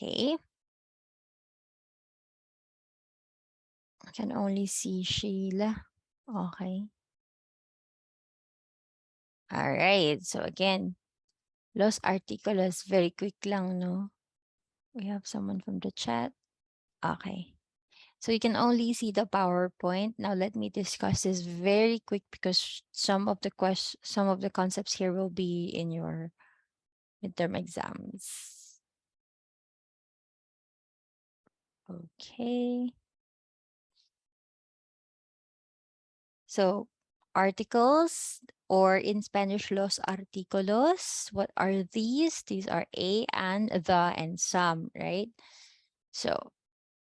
Okay. I can only see Sheila. Okay. All right. So again, Los Articulos, very quick lang, no? We have someone from the chat. Okay. So you can only see the PowerPoint. Now let me discuss this very quick because some of the concepts here will be in your midterm exams. Okay. So articles, or in Spanish, los artículos. What are these? These are a, and, the, and some, right? So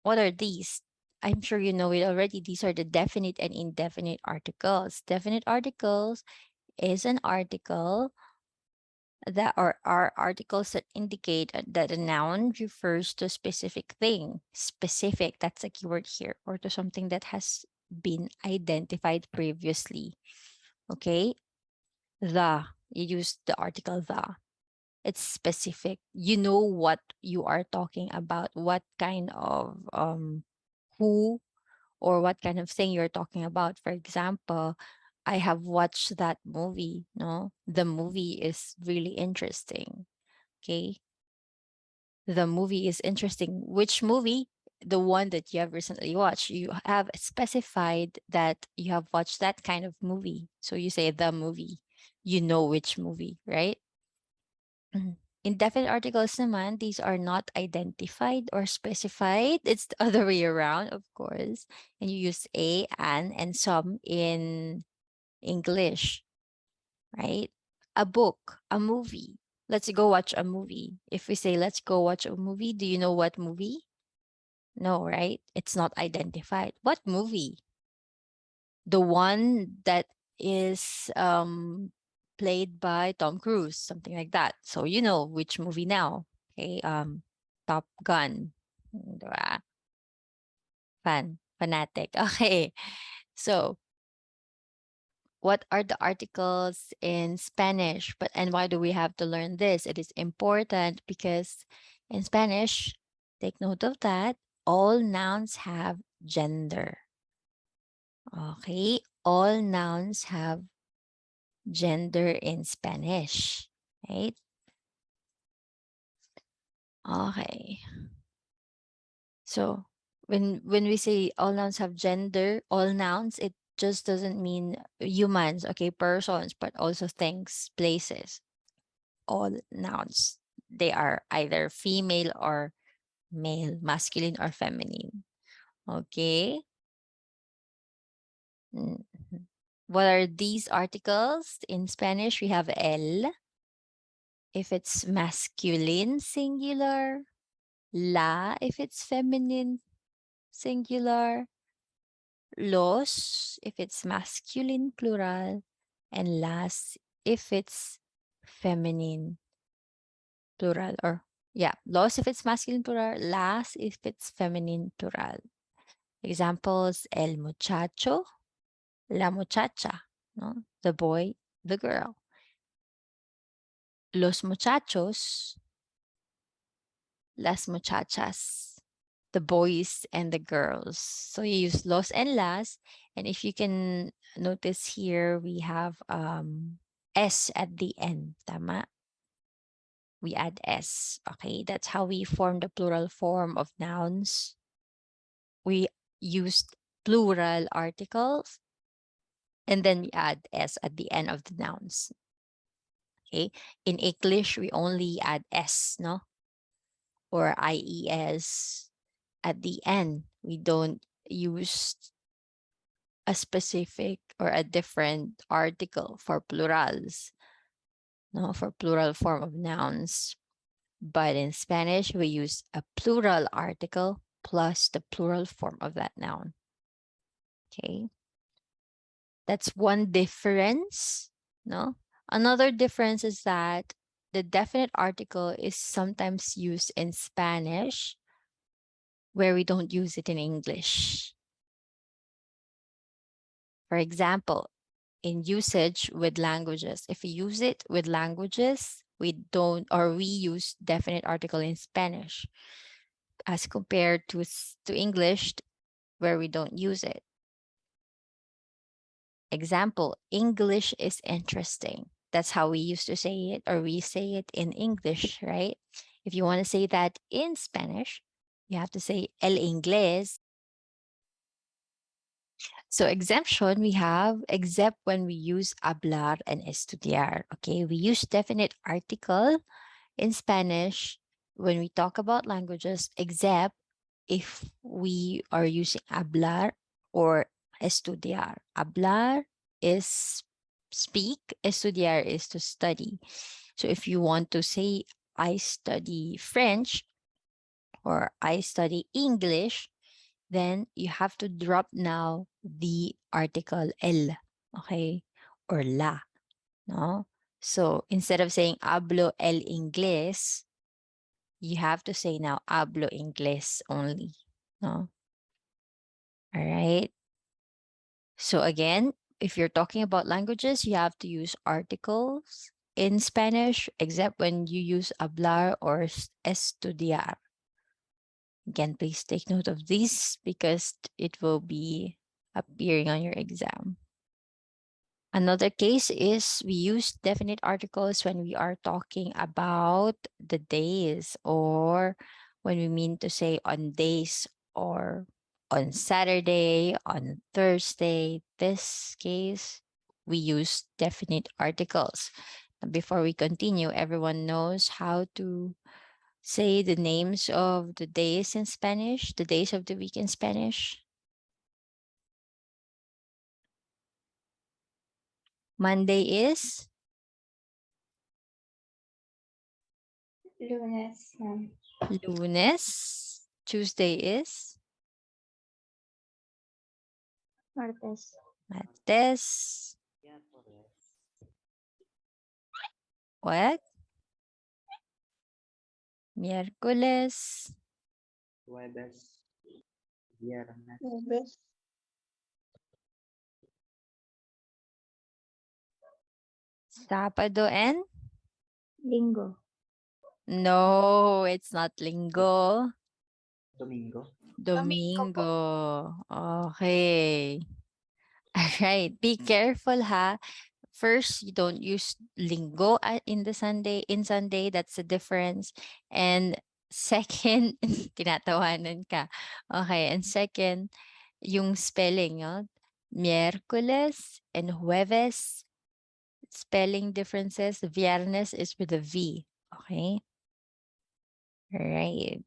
what are these? I'm sure you know it already. These are the definite and indefinite articles. Definite articles is an article that are articles that indicate that a noun refers to a specific thing. Specific, that's a keyword here, or to something that has been identified previously. Okay, you use the article the. It's specific. You know what you are talking about, what kind of who or what kind of thing you're talking about. For example, I have watched that movie. No, the movie is really interesting. Okay, the movie is interesting. Which movie? The one that you have recently watched. You have specified that you have watched that kind of movie. So you say the movie. You know which movie, right? Mhm. Indefinite articles naman, these are not identified or specified. It's the other way around, of course. And you use a, an, and some in English, right? A book, a movie. Let's go watch a movie. If we say, let's go watch a movie, do you know what movie? No, right? It's not identified. What movie? The one that is played by Tom Cruise, something like that. So you know which movie now. Okay, Top Gun. Diba? Fanatic. Okay. So what are the articles in Spanish? And why do we have to learn this? It is important because in Spanish, take note of that, all nouns have gender. Okay, all nouns have gender in Spanish, right? Okay. So when we say all nouns have gender, all nouns, it just doesn't mean humans, okay, persons, but also things, places. All nouns. They are either female or male, masculine or feminine. Okay. Mhm. What are these articles? In Spanish, we have el. If it's masculine, singular. La, if it's feminine, singular. Los, if it's masculine, plural. And las, if it's feminine, plural. Or, yeah, los if it's masculine, plural. Las if it's feminine, plural. Examples, el muchacho, la muchacha, no? The boy, the girl. Los muchachos, las muchachas, the boys and the girls. So you use los and las. And if you can notice here, we have S at the end. Tama? We add S. Okay, that's how we form the plural form of nouns. We used plural articles and then we add S at the end of the nouns. Okay, in English, we only add S, no? Or IES at the end. We don't use a specific or a different article for plurals, no, for plural form of nouns. But in Spanish, we use a plural article plus the plural form of that noun. Okay. That's one difference, no? Another difference is that the definite article is sometimes used in Spanish where we don't use it in English. For example, in usage with languages, if we use it with languages, we don't, or we use definite article in Spanish as compared to English where we don't use it. Example, English is interesting. That's how we used to say it, or we say it in English, right? If you want to say that in Spanish, you have to say el inglés. So exemption, we have except when we use hablar and estudiar. Okay, we use definite article in Spanish when we talk about languages, except if we are using hablar or estudiar. Hablar is speak, estudiar is to study. So if you want to say, I study French or I study English, then you have to drop now the article el, okay, or la, no? So instead of saying hablo el inglés, you have to say now hablo inglés only, no? All right. So again, if you're talking about languages, you have to use articles in Spanish, except when you use hablar or estudiar. Again, please take note of this because it will be appearing on your exam. Another case is we use definite articles when we are talking about the days, or when we mean to say on days, or on Saturday, on Thursday. This case, we use definite articles. Before we continue, everyone knows how to say the names of the days in Spanish, the days of the week in Spanish. Monday is Lunes, Lunes. Tuesday is martes, Martes. What? Miércoles. Jueves, viernes, jueves, Sábado and? linggo, No, it's not linggo. domingo, Domingo. Okay. All right. Be careful, ha. First, you don't use linggo in the Sunday. In Sunday, that's the difference. And second, tinatawanan ka. Okay. And second, yung spelling, no? Miércoles and Jueves, spelling differences. Viernes is with a V. Okay. All right.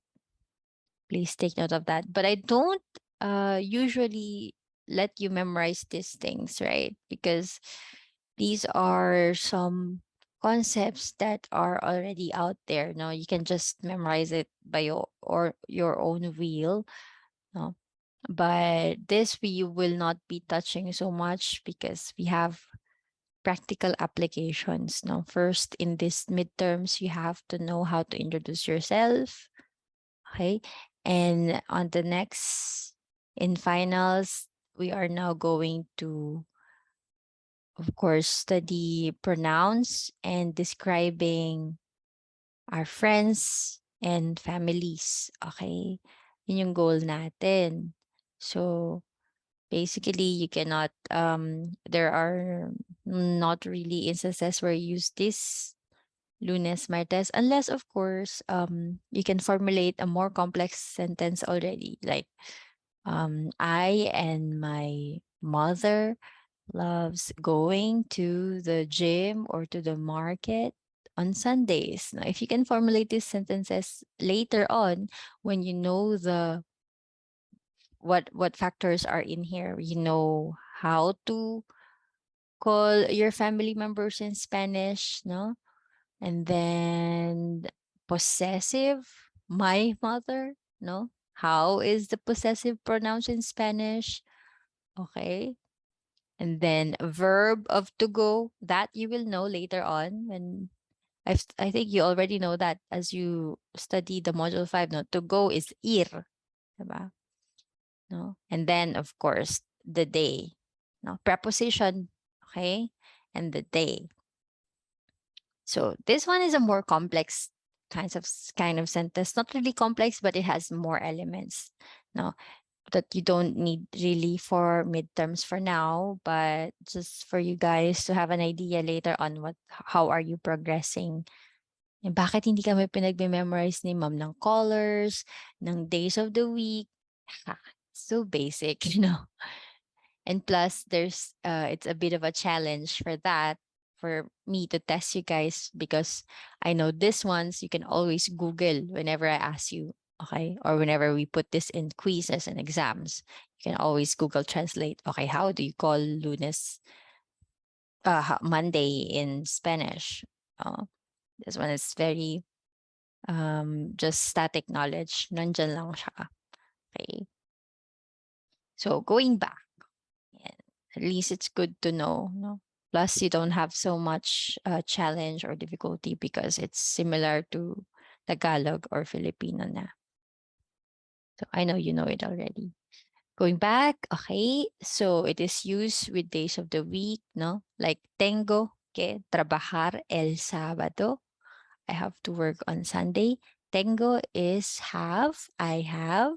Please take note of that. But I don't usually let you memorize these things, right? Because these are some concepts that are already out there. No, you can just memorize it by your own will. No, but this we will not be touching so much because we have practical applications. No, first in this midterms, you have to know how to introduce yourself. Okay. And on the next, in finals, we are now going to, of course, study pronouns and describing our friends and families. Okay. Yun yung goal natin. So basically, you cannot, there are not really instances where you use this lunes, martes, unless, of course, you can formulate a more complex sentence already. Like, I and my mother loves going to the gym or to the market on Sundays. Now, if you can formulate these sentences later on, when you know the what factors are in here, you know how to call your family members in Spanish, no? And then possessive, my mother, no? How is the possessive pronounced in Spanish? Okay. And then verb of to go, that you will know later on when I think you already know that as you study the module 5, no? To go is ir, diba? No? And then of course, the day. No? Preposition, okay? And the day. So this one is a more complex kind of sentence. Not really complex, but it has more elements. No, that you don't need really for midterms for now, but just for you guys to have an idea later on how are you progressing. And bakit hindi kami pinagme-memorize ni ma'am ng colors, ng days of the week? Ha, so basic, you know. And plus, it's a bit of a challenge for that, for me to test you guys, because I know this ones you can always Google whenever I ask you, okay? Or whenever we put this in quizzes and exams, you can always Google Translate, okay, how do you call lunes, Monday in Spanish? This one is very just static knowledge. Nandyan lang siya. Okay. So going back, yeah, at least it's good to know. No? Plus, you don't have so much challenge or difficulty because it's similar to Tagalog or Filipino na. So I know you know it already. Going back, okay. So it is used with days of the week, no? Like tengo que trabajar el sábado. I have to work on Sunday. Tengo is have, I have.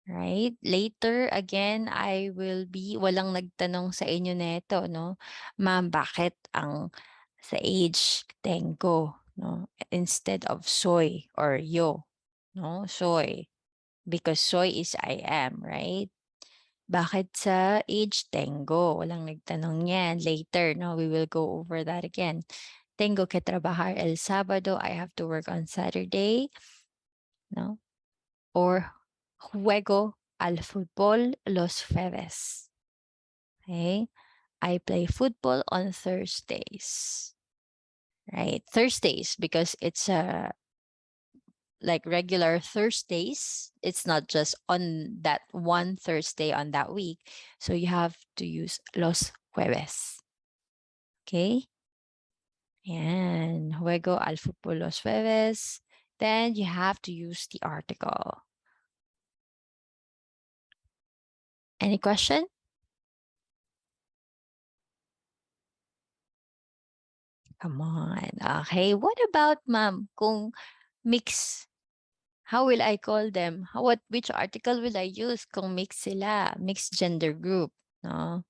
Right? Later, again, I will be, walang nagtanong sa inyo neto, no? Ma'am, bakit ang sa age tengo, no? Instead of soy or yo, no? Soy. Because soy is I am, right? Bakit sa age tengo? Walang nagtanong yan. Later, no? We will go over that again. Tengo que trabajar el sábado. I have to work on Saturday, no? Or juego al fútbol los jueves. Okay? I play football on Thursdays. Right? Thursdays, because it's like regular Thursdays. It's not just on that one Thursday on that week. So you have to use los jueves. Okay? And juego al fútbol los jueves. Then you have to use the article. Any question? Come on. Okay. What about ma'am? Kung mix, how will I call them? Which article will I use kung mix sila? Mixed gender group. No?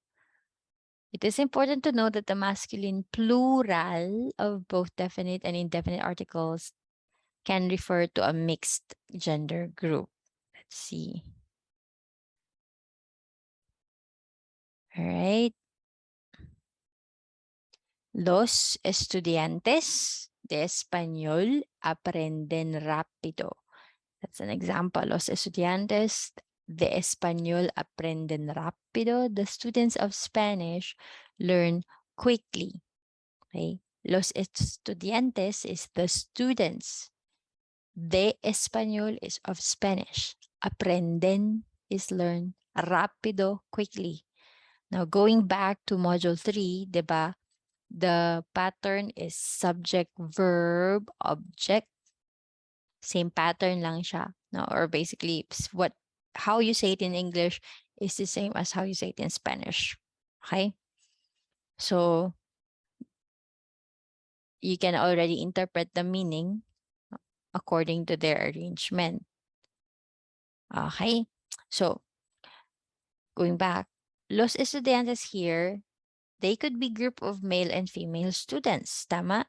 It is important to know that the masculine plural of both definite and indefinite articles can refer to a mixed gender group. Let's see. All right. Los estudiantes de español aprenden rápido. That's an example. Los estudiantes de español aprenden rápido. The students of Spanish learn quickly. Okay? Los estudiantes is the students. De español is of Spanish. Aprenden is learn. Rápido, quickly. Now, going back to module 3, diba? The pattern is subject, verb, object. Same pattern lang siya. No? Or basically, how you say it in English is the same as how you say it in Spanish. Okay? So, you can already interpret the meaning according to their arrangement. Okay? So, going back, los estudiantes here, they could be group of male and female students. Tama?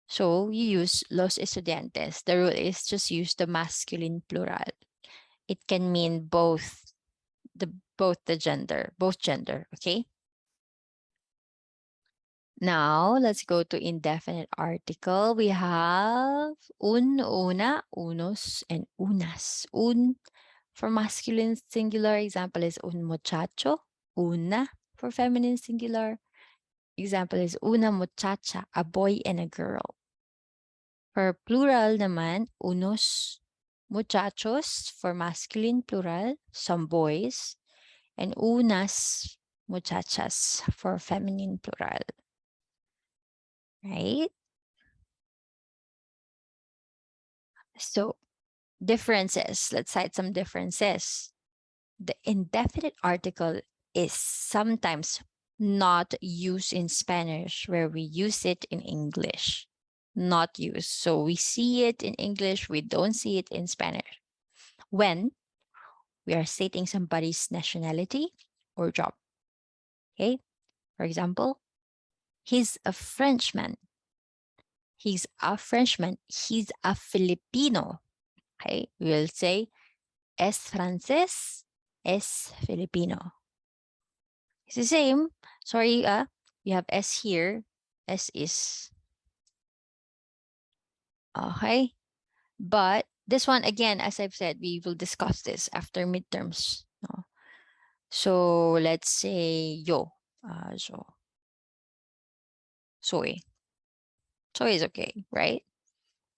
So you use los estudiantes. The rule is just use the masculine plural. It can mean both gender, okay? Now let's go to indefinite article. We have un, una, unos, and unas. Un for masculine singular example is un muchacho. Una for feminine singular example is una muchacha, a boy and a girl. For plural naman, unos muchachos for masculine plural, some boys, and unas muchachas for feminine plural. Right? So, differences. Let's cite some differences. The indefinite article is sometimes not use in Spanish, where we use it in English. Not use. So we see it in English, we don't see it in Spanish. When we are stating somebody's nationality or job. Okay. For example, he's a Frenchman. He's a Frenchman. He's a Filipino. Okay. We will say, es francés, es Filipino. It's the same. Sorry, you have S here. S is. Okay. But this one, again, as I've said, we will discuss this after midterms. No? So let's say yo. So soy. Soy is okay, right?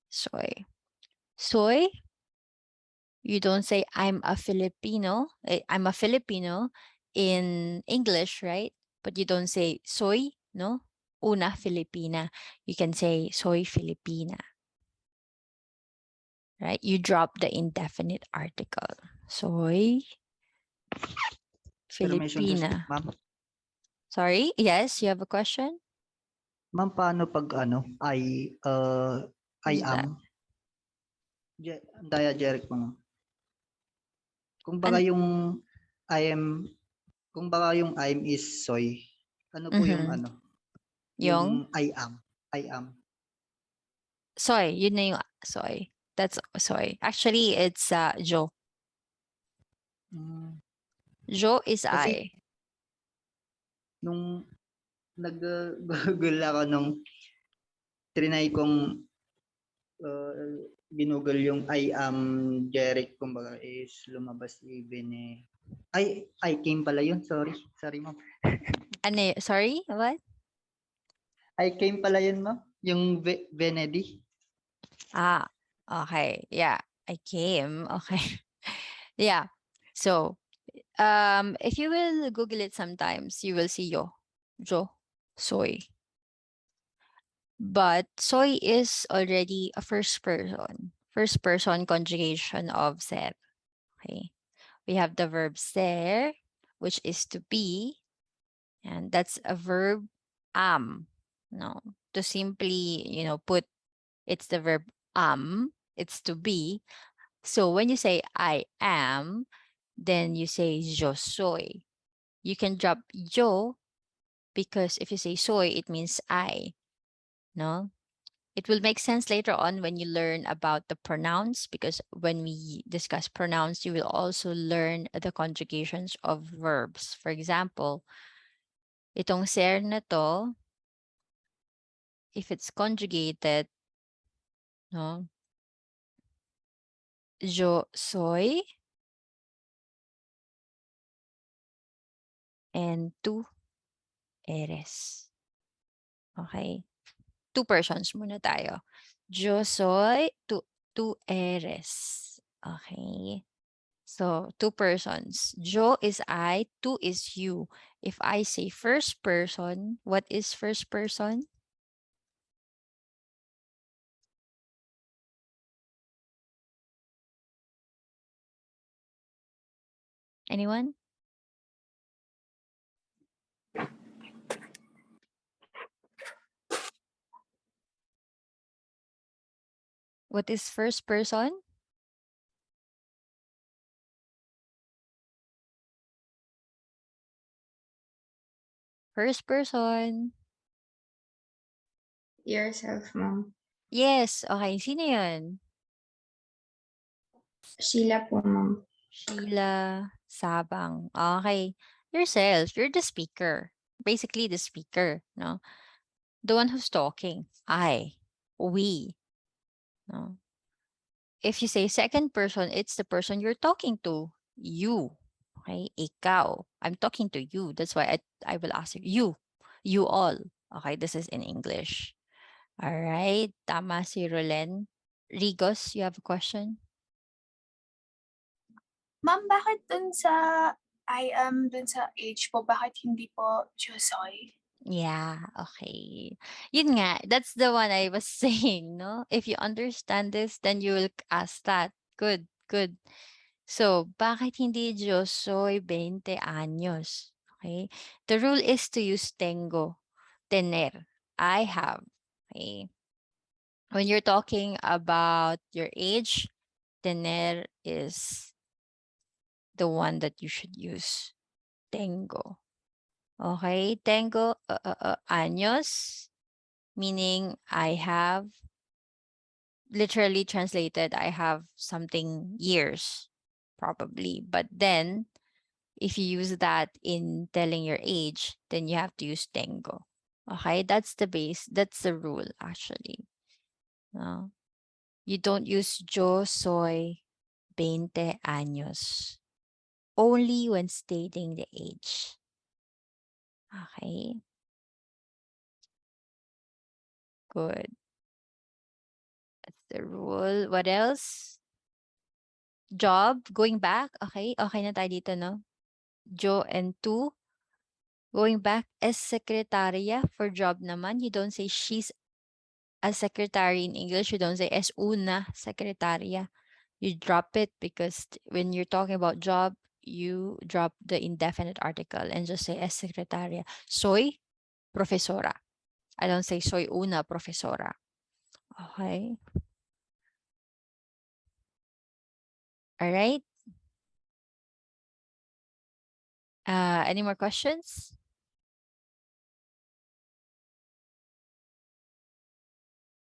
Soy. Soy, you don't say I'm a Filipino. I'm a Filipino in English, right? But you don't say soy, no? Una Filipina. You can say soy Filipina, right? You drop the indefinite article. Soy Pero may Filipina. ma'am. Sorry? Yes, you have a question? Ma'am, paano pag ano, I Who's that? am diageric mo. Kung baga yung I am, kung baga yung I am is soy, ano po yung Mhm. ano? Yung I am. I am. soy, yun na yung soy. That's soy. Actually, it's Jo. Mm, Jo is Kasi I. nung nag-google ako nung trinay kong ginugol yung I am Jeric, kumbaga is lumabas even eh. I came pala yun. Sorry. Sorry, ma'am. Ano, sorry? What? I came pala yun, ma'am. Yung Venedi. Ah, okay. Yeah, I came. Okay. Yeah. So, if you will Google it sometimes, you will see Jo, soy. But soy is already a first person conjugation of ser. Okay. We have the verb ser, which is to be, and that's a verb am. No, to simply, put it's the verb it's to be. So when you say I am, then you say yo soy. You can drop yo because if you say soy, it means I. No? It will make sense later on when you learn about the pronouns because when we discuss pronouns, you will also learn the conjugations of verbs. For example, itong ser na to, if it's conjugated, no? Yo soy and tú eres. Okay? Two persons muna tayo. Yo soy, tú eres. Okay? So, two persons. Yo is I, tú is you. If I say first person, what is first person? Anyone? What is first person? First person. Yourself, ma'am. Yes. Okay. Sino yun? Sheila po, ma'am. Sheila Sabang. Okay. Yourself. You're the speaker. Basically, the speaker. No? The one who's talking. I. We. No? If you say second person, it's the person you're talking to. You. Okay? Ikaw. I'm talking to you. That's why I will ask you. You. You all. Okay? This is in English. All right. Tama si Rolen. Rigos, you have a question? Ma'am, bakit dun sa I am dun sa age po, bakit hindi po Jusoy? Yeah, okay. Yun nga, that's the one I was saying, no? If you understand this, then you will ask that. Good, good. So, bakit hindi Diyos soy 20 años? Okay. The rule is to use tengo, tener, I have. Okay. When you're talking about your age, tener is the one that you should use. Tengo. Okay. Tengo años, meaning I have, literally translated, I have something years, probably. But then, if you use that in telling your age, then you have to use tengo. Okay, that's the base. That's the rule, actually. No? You don't use yo soy 20 años. Only when stating the age. Okay. Good. That's the rule. What else? Job, going back. Okay, okay na tayo dito, no? Jo and tu. Going back, as secretaria for job naman, you don't say she's a secretary in English. You don't say es una secretaria. You drop it because when you're talking about job, you drop the indefinite article and just say es secretaria. Soy profesora. I don't say soy una profesora. Okay. All right. Any more questions?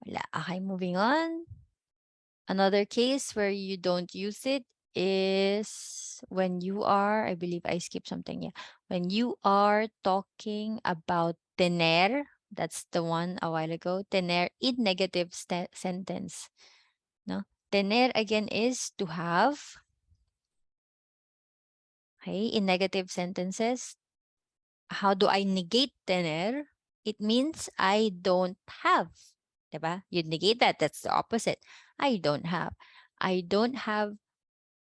Wala. Okay, moving on. Another case where you don't use it is when you are, I believe I skipped something. Yeah. When you are talking about tener, that's the one a while ago, tener in negative sentence. No? Tener again is to have. Okay, in negative sentences, how do I negate tener? It means I don't have. Diba? You negate that. That's the opposite. I don't have. I don't have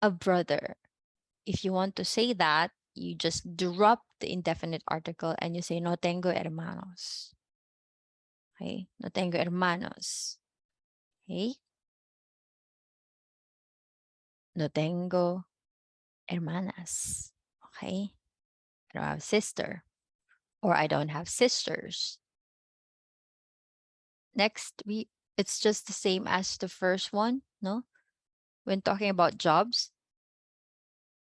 a brother. If you want to say that, you just drop the indefinite article and you say no tengo hermanos. Okay? No tengo hermanos. Okay? No tengo hermanas. Okay? I don't have sister. Or I don't have sisters. Next, it's just the same as the first one, no? When talking about jobs,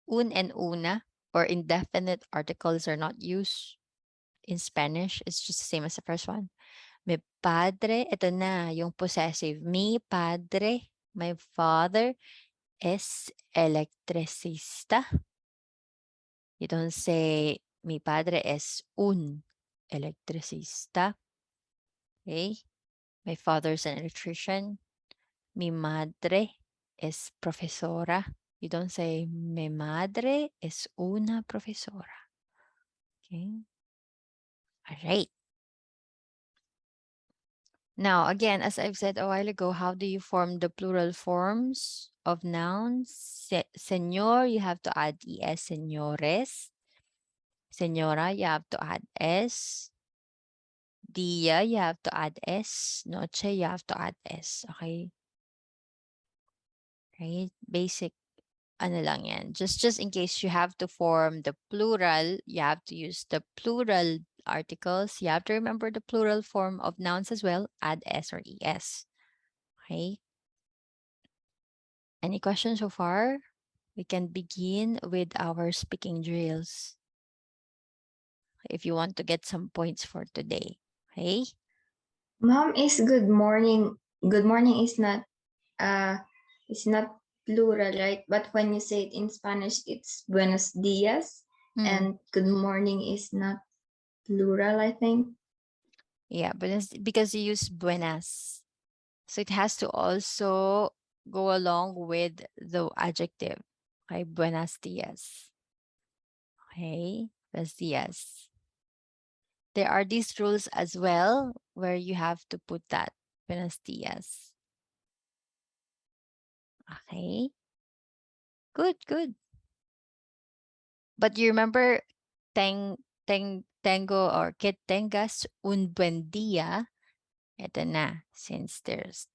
un and una or indefinite articles are not used in Spanish. It's just the same as the first one. Mi padre, ito na, yung possessive. Mi padre, my father, es electricista. You don't say, mi padre es un electricista. Okay? My father's an electrician. Mi madre es profesora. You don't say, mi madre es una profesora. Okay? All right. Now, again, as I've said a while ago, how do you form the plural forms of nouns? Señor, you have to add es, señores. Señora, you have to add s. Dia, you have to add s. Noche, you have to add s. Okay? Right? Basic, ano lang yan. Just in case you have to form the plural, you have to use the plural articles. You have to remember the plural form of nouns as well. Add s or es. Okay? Any questions so far? We can begin with our speaking drills if you want to get some points for today. Okay? Mom, is good morning. Good morning is not it's not plural, right? But when you say it in Spanish, it's buenos dias, and good morning is not plural, I think. Yeah, but it's because you use buenas. So it has to also go along with the adjective. Okay, buenas dias. Okay, buenos dias. There are these rules as well where you have to put that buenos dias. Okay. Good, good. But you remember tengo or que tengas un buen día. Ito na, since there's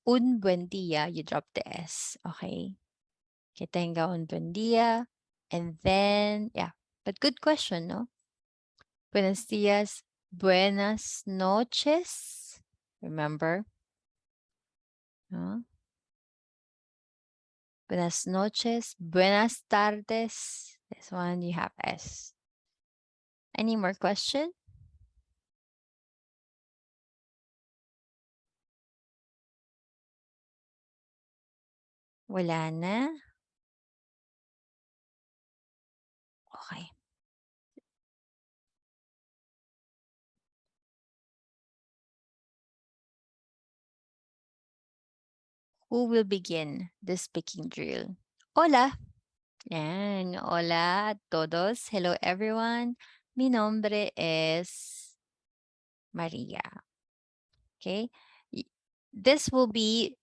un buen día, you drop the S, okay? Que tenga un buen día. And then, yeah, But good question, no? Buenos dias, buenas noches. Remember? No? Buenas noches, buenas tardes. This one you have S. Any more question? Wala na? Okay. Who will begin the speaking drill? Hola. Yan. Hola a todos. Hello everyone. Mi nombre es Maria. Okay. This will be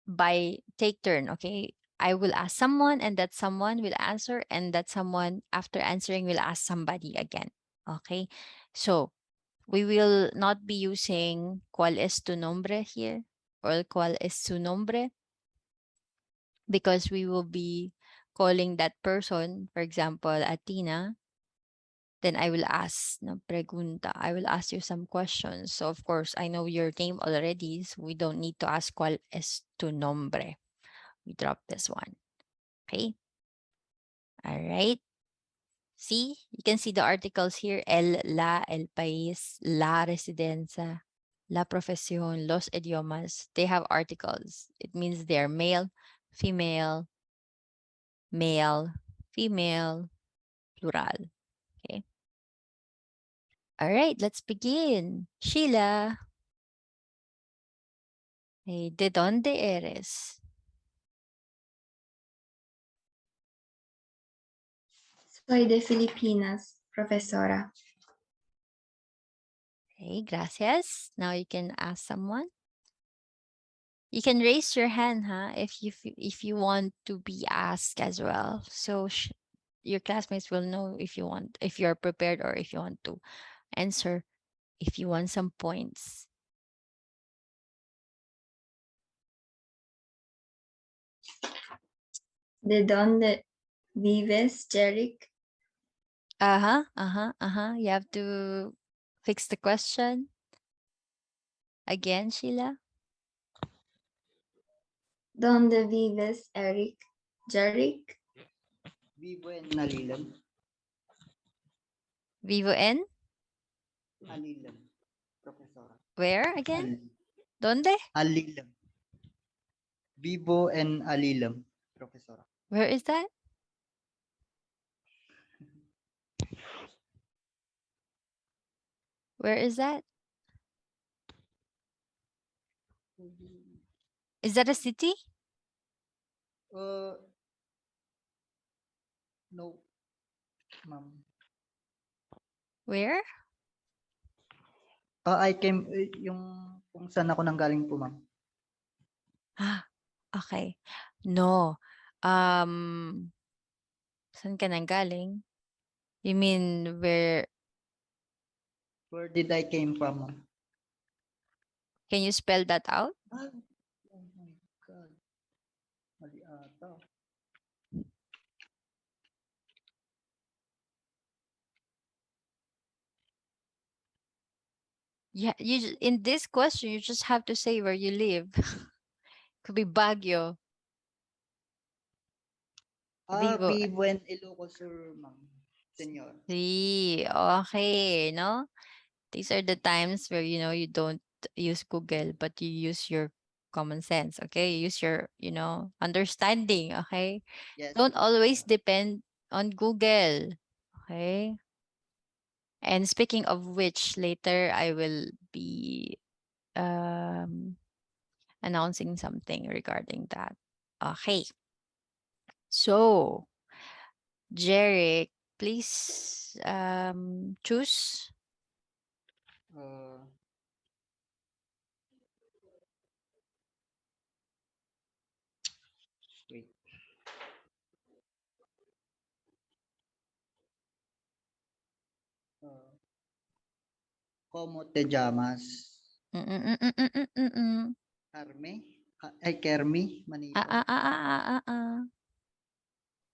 by take turn. Okay. I will ask someone and that someone will answer and that someone after answering will ask somebody again. Okay. So we will not be using cuál es tu nombre here or cuál es su nombre because we will be calling that person, for example, Atina. Then I will ask no pregunta. I will ask you some questions. So of course, I know your name already, so we don't need to ask cuál es tu nombre. We drop this one. Okay. All right. See, you can see the articles here. El país, la residencia, la profesión, los idiomas. They have articles. It means they're male, female, male, female, plural. Okay. All right, let's begin. Sheila. Hey, ¿de dónde eres? Soy de Filipinas, profesora. Okay, gracias. Now you can ask someone. You can raise your hand, huh? If you want to be asked as well. So your classmates will know if you want, if you're prepared, or if you want to answer, if you want some points. ¿De dónde vives, Jeric? You have to fix the question again, Sheila. ¿Dónde vives, Eric? Jeric? Vivo en Alilan. Vivo en Alilan, profesora. where again? ¿Dónde? Alilan. Vivo en Alilan, profesora. Where is that? Where is that? Is that a city? No, ma'am. Where? I came, yung kung saan ako nanggaling po, ma'am. Ah, okay. No. Saan ka nanggaling? You mean where? Where did I came from, ma'am? Can you spell that out? Ah, oh my God. Mali ata. Yeah, in this question you just have to say where you live. Could be Baguio, Vivo. Vivo en Ilocos Sur, ma'am. Senyor. See, okay, no? These are the times where you don't use Google, but you use your common sense, okay? You use your, understanding, okay? Yes. Don't always depend on Google, okay? And speaking of which, later I will be announcing something regarding that. Okay. So, Jeric, please choose. Wait. Como te llamas? Mm-mm-mm-mm-mm-mm. Carme? Ay, Kermi, Ah, Manito. ah, ah, ah, ah, ah.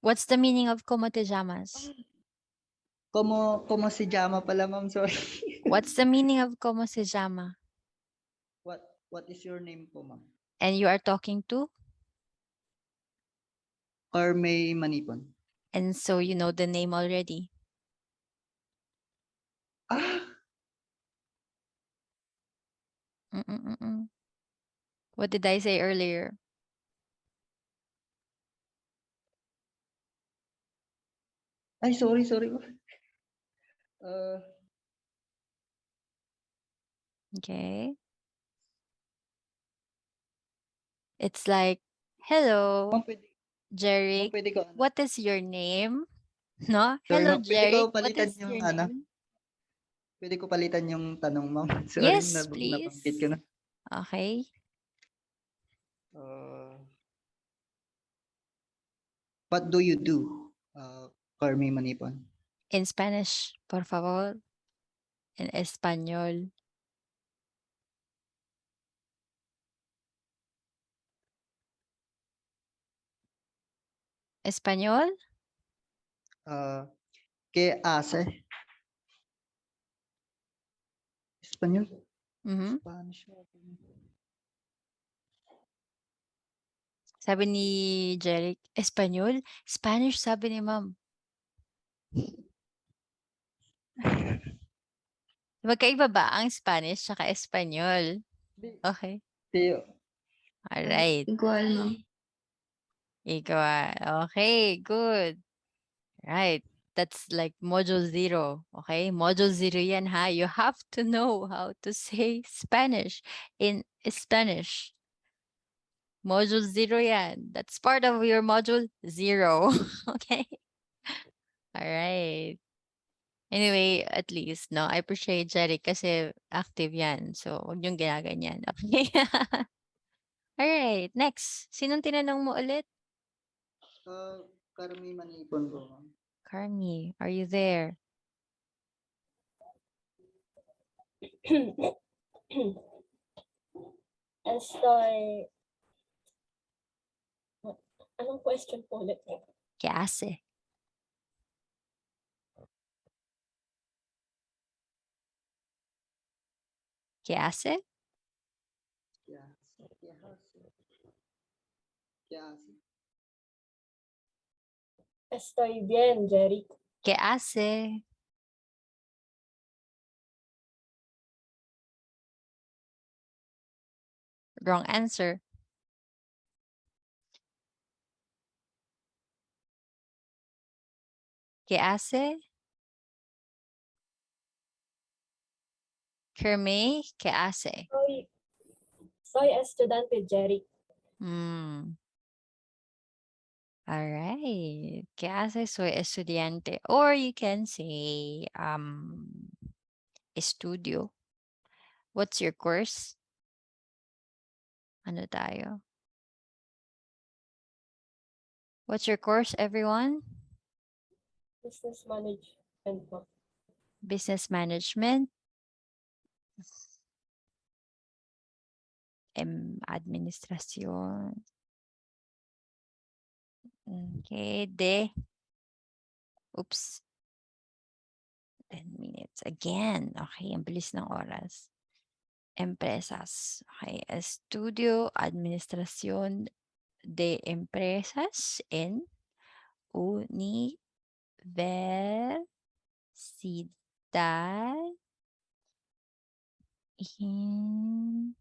What's the meaning of como te llamas? Como si Jama pala, ma'am. Sorry. What's the meaning of como se llama? What is your name po, ma'am? And you are talking to? Carme Manipon. And so you know the name already. Ah! Mm-mm-mm. What did I say earlier? Ay, sorry. Okay. It's like, hello, ma'am, ma'am, Jeric. pwede ko, What is your name? No? sorry, Hello, ma'am, pwede ko Jeric. What palitan is yung, your name? pwede ko palitan yung tanong, ma'am. Sorry, Yes, nabanggit please. ko na. Okay. What do you do, Carme Manipon? In Spanish, por favor. En español. Español? ¿Qué hace? Español? Mhm. Spanish. Sabi ni Jeric, Espanyol? Spanish, sabi ni ma'am. Magkaiba ba ang Spanish saka Espanyol? Okay. Tiyo. Alright. Igual, ma'am. Ikaw. Okay, good. Right. That's like module 0. Okay? Module 0 yan ha. You have to know how to say Spanish in Spanish. Module 0 yan. That's part of your module 0. Okay? Alright. Anyway, at least, no, I appreciate Jeric kasi active yan. So, huwag niyong ginaganyan. Okay? Alright, next. Sinong tinanong mo ulit? Carme Manipon po, ma'am. Carmi, are you there? Estoy... Anong question po ulit? ¿Qué hace? ¿Qué hace? ¿Qué hace? Estoy bien, Jerry. ¿Qué hace? Wrong answer. ¿Qué hace? Kermay, ¿qué hace? Soy estudiante, Jerry. Alright. ¿Qué hace? Soy estudiante. Or you can say, estudio. What's your course? Ano tayo? What's your course, everyone? Business management po. Business management. Administración. Okay, oops. 10 minutes. Again. Okay, ang bilis ng oras. Empresas. Okay, Estudio Administración de Empresas en Universidad in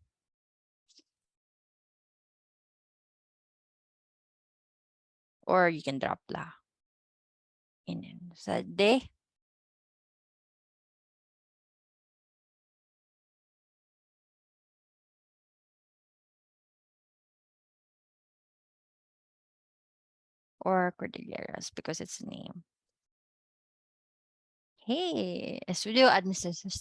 or you can drop la. Sa de or Cordilleras because it's a name. Hey, Estudio Administración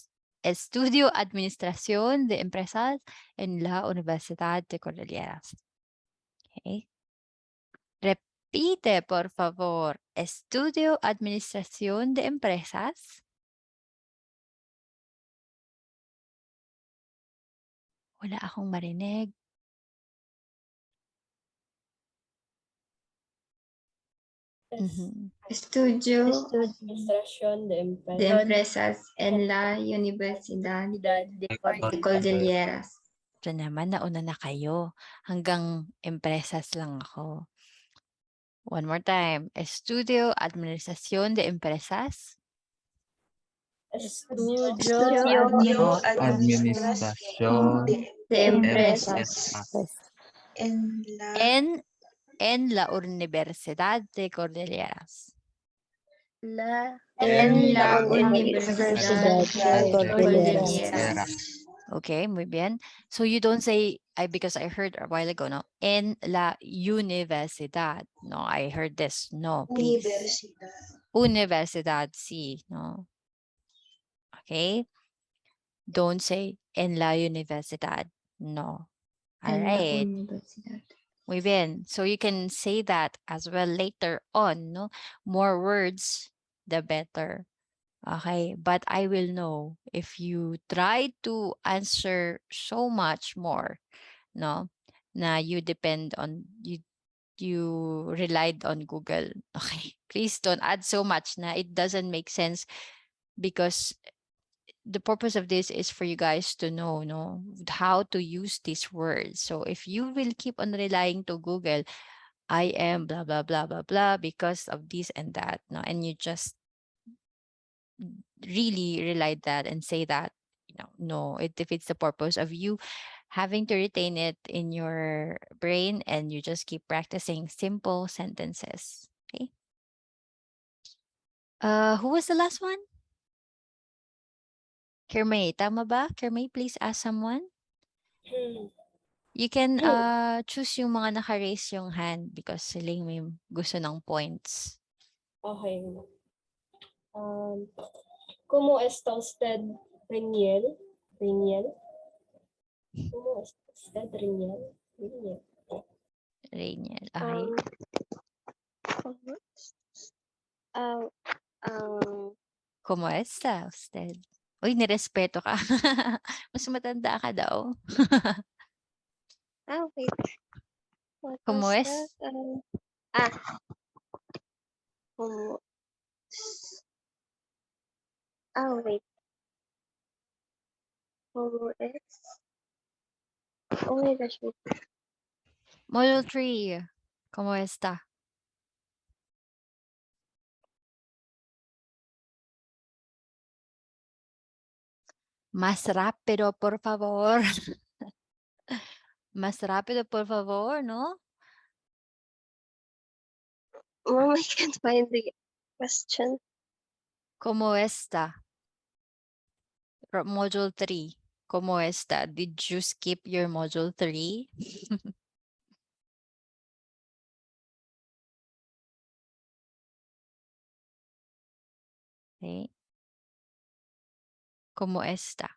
de Empresas en la Universidad de Cordilleras. Okay. Repite, por favor. Estudio Administración de Empresas. Wala akong marinig. Mhm. Estudio Administración de de empresas. Empresas en la Universidad de Cordilleras. Ito naman, nauna na kayo. Hanggang empresas lang ako. One more time. Estudio Administración de Empresas. Estudio Administración De Empresas En la Universidad de Cordilleras. en la Universidad de Cordilleras. Okay, muy bien. So you don't say, because I heard a while ago, no? En la universidad. No, I heard this. No, please. Universidad, sí, no. Okay. Don't say en la universidad. No. All En la right. Universidad. Muy bien. So you can say that as well later on, no? More words, the better. Okay, but I will know if you try to answer so much more, no? Na you depend on you relied on Google. Okay, please don't add so much na it doesn't make sense, because the purpose of this is for you guys to know, no, how to use these words. So if you will keep on relying to Google, I am blah blah blah blah blah because of this and that, no, and you just really rely that and say that, no, it defeats the purpose of you having to retain it in your brain, and you just keep practicing simple sentences. Okay. Who was the last one? Kirmay, tama ba? Kirmay, please ask someone. You can choose yung mga naka-raise yung hand because sila yung may gusto ng points. Okay. ¿Cómo está usted, Reniel? ¿Cómo está usted, Reniel? Rainiel, okay. ¿Cómo está usted? Uy, nirespeto ka. Mas matanda ka daw. Wait. What ¿Cómo was es? that? Como, wait. Como es? Oh my gosh, wait. Module 3. ¿Cómo está? Más rápido, por favor. Más rápido, por favor, ¿no? Mom, I can't find the question. ¿Cómo está? Module 3. ¿Cómo está? Did you skip your module 3? Okay. ¿Cómo está?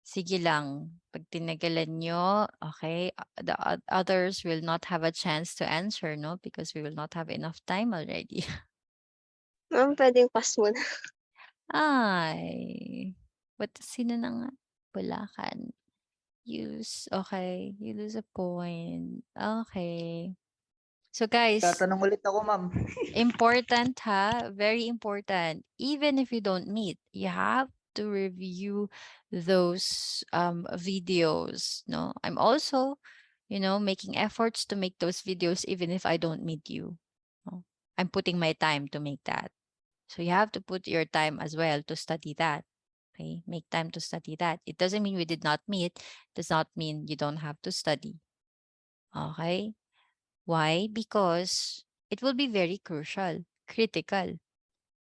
Sige lang. Pag tinagalan nyo, okay, the others will not have a chance to answer, no? Because we will not have enough time already. Mom, pwedeng pass muna. Ay. Sino na nga? Bulacan. Okay. You lose a point. Okay. So guys, Tatanong ulit ako, ma'am. important ha, very important. Even if you don't meet, you have to review those videos, no? I'm also, making efforts to make those videos even if I don't meet you. No? I'm putting my time to make that. So you have to put your time as well to study that. Okay? Make time to study that. It doesn't mean we did not meet. Does not mean you don't have to study. Okay? Why? Because it will be very crucial, critical.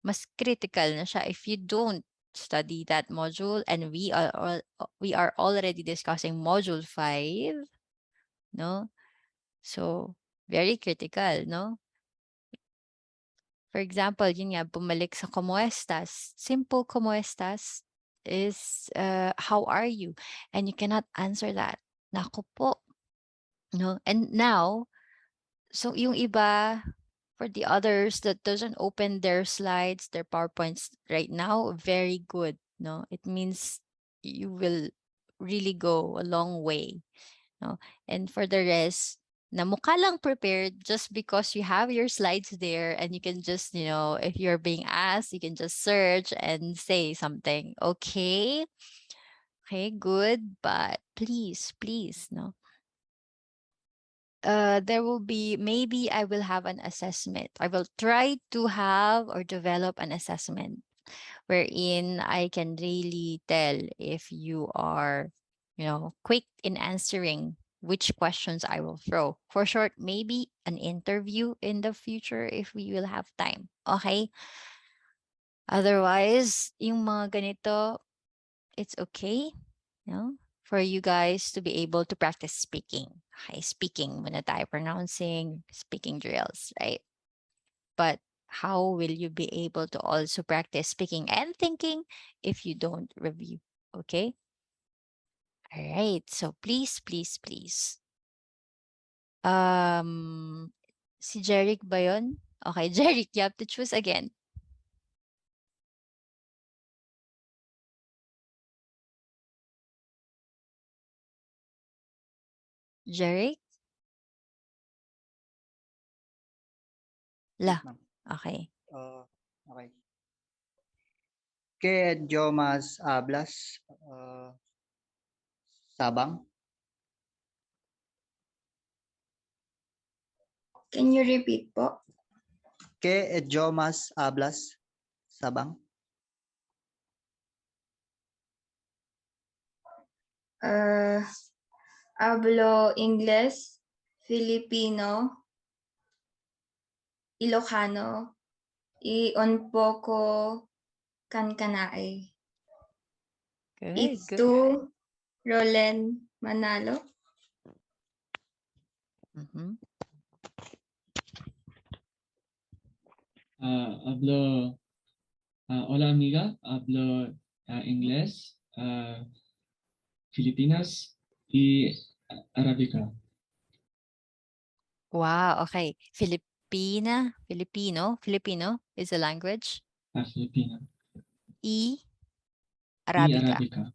Mas critical na siya if you don't study that module, and we are already discussing module 5, no? So, very critical, no? For example, yun nga, bumalik sa como estas. Simple como estas is how are you? And you cannot answer that. Naku po. No? And now, so yung iba, for the others that doesn't open their slides, their PowerPoints right now, very good. No, it means you will really go a long way. No, and for the rest, na mukha lang prepared just because you have your slides there and you can just, if you're being asked, you can just search and say something. Okay? Okay, good. But please, no. There will be, maybe I will have an assessment. I will try to have or develop an assessment wherein I can really tell if you are, quick in answering which questions I will throw. For short, maybe an interview in the future if we will have time. Okay? Otherwise, yung mga ganito, it's okay, for you guys to be able to practice speaking. Okay, speaking muna tayo, pronouncing, speaking drills, right? But how will you be able to also practice speaking and thinking if you don't review? Okay? All right. So please. Si Jeric ba yun? Okay, Jeric, you have to choose again. Jeric? La. Yes, ma'am. Okay. Okay. ¿Qué idiomas hablas? Sabang? Can you repeat po? ¿Qué idiomas hablas? Sabang? Hablo Ingles, Filipino, Ilocano, y un poco Kankanae. Good. It's Good. to Roland Manalo. Mhm. Hablo, hola amiga, hablo inglés, Filipinas y Arabica. Wow. Okay. Filipino is a language. Filipina Y y Arabica. Arabica.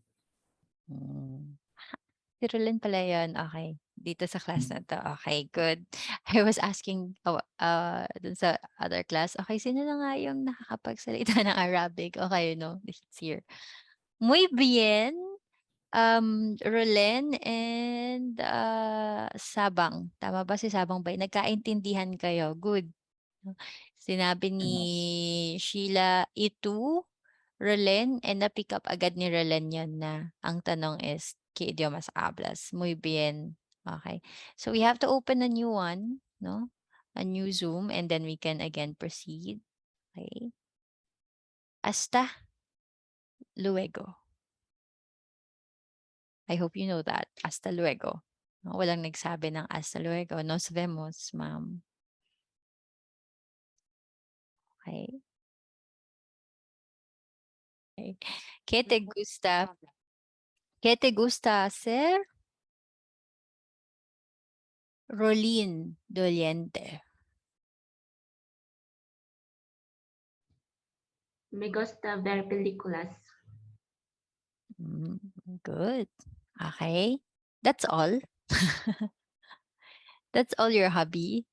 Si Rolyn pala yun. Okay. Dito sa class na to. Okay, good. I was asking dun sa other class, okay, sino na nga yung nakakapagsalita ng Arabic? Okay, it's here. Muy bien. Rolyn and Sabang. Tama ba si Sabang ba? Nagkaintindihan kayo. Good. Sinabi ni Sheila, itu, Rolen, and na-pick up agad ni Rolen yun na ang tanong is, ¿qué idiomas hablas? Muy bien. Okay. So we have to open a new one, no? A new Zoom, and then we can again proceed. Okay. Hasta luego. I hope you know that. Hasta luego. No, walang nagsabi ng hasta luego. Nos vemos, ma'am. Okay. Okay. ¿Qué te gusta? ¿Qué te gusta hacer? Rolin Doliente. Me gusta ver películas. Good. Okay. That's all. That's all your hobbies.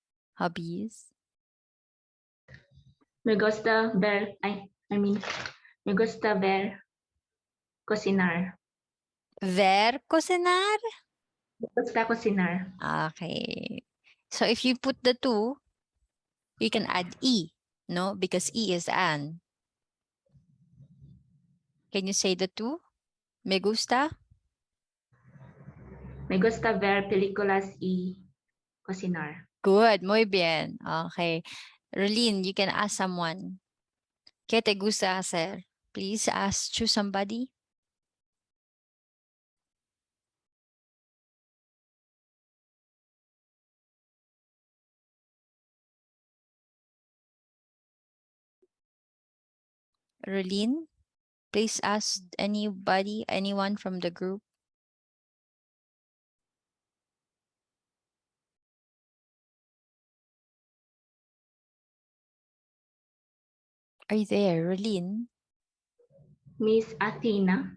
Me gusta ver, me gusta ver cocinar. Ver cocinar. Me gusta cocinar. Okay. So if you put the two, you can add E, no? Because E is an. Can you say the two? Me gusta? Me gusta ver películas y cocinar. Good. Muy bien. Okay. Rolin, you can ask someone. ¿Qué te gusta hacer? Please choose somebody. Rolin, please ask anyone from the group. Are you there, Rolin? Miss Athena.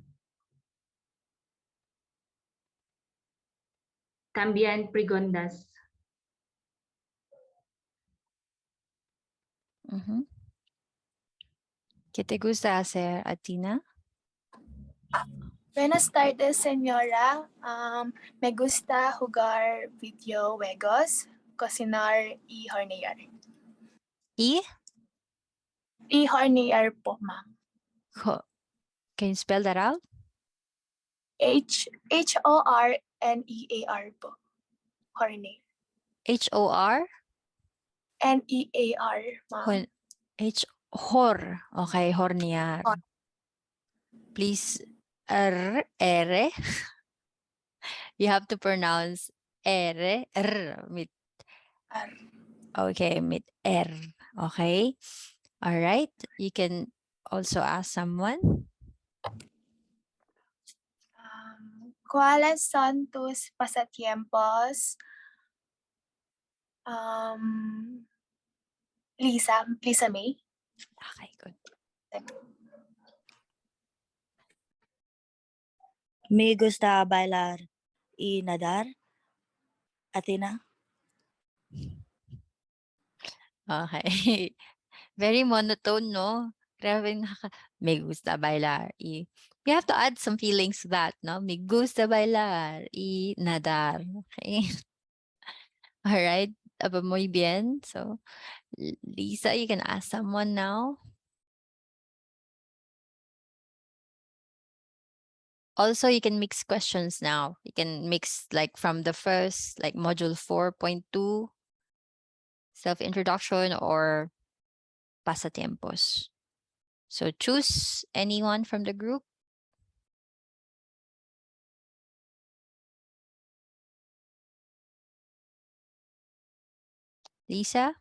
También preguntas. Mhm. ¿Qué te gusta hacer, Atina? Buenas tardes, señora. Me gusta jugar videojuegos, cocinar y hornear. Y? Y hornear po, ma'am. Can you spell that out? Hornear po. Hornear. H-O-R? Near, ma'am. Hor. Okay, hornear. Hor. Please, R. You have to pronounce R. Mit. Ar. Okay, mit R. Okay. All right. You can also ask someone. ¿Cuáles son tus pasatiempos? Lisa May. Okay, good. Me gusta bailar y nadar. Athena. Okay. Very monotone, no? Grabe me gusta bailar y you have to add some feelings to that, no? Me gusta bailar y nadar. Okay. All right. Muy bien. So, Lisa, you can ask someone now. Also, you can mix questions now. You can mix like from the first, like module 4.2, self-introduction or pasatiempos. So choose anyone from the group. Lisa?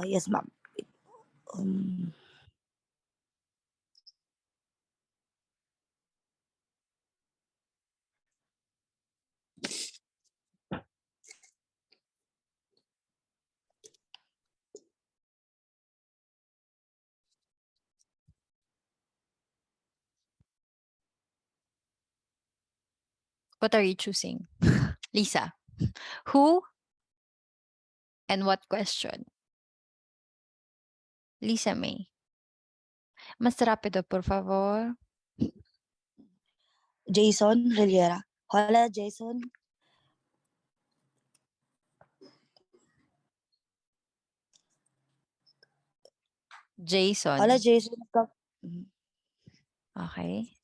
Yes, ma'am. What are you choosing? Lisa, who and what question? Lisa May. Más rápido, por favor. Jason Rivera. Hola, Jason. Jason. Hola, Jason. Okay.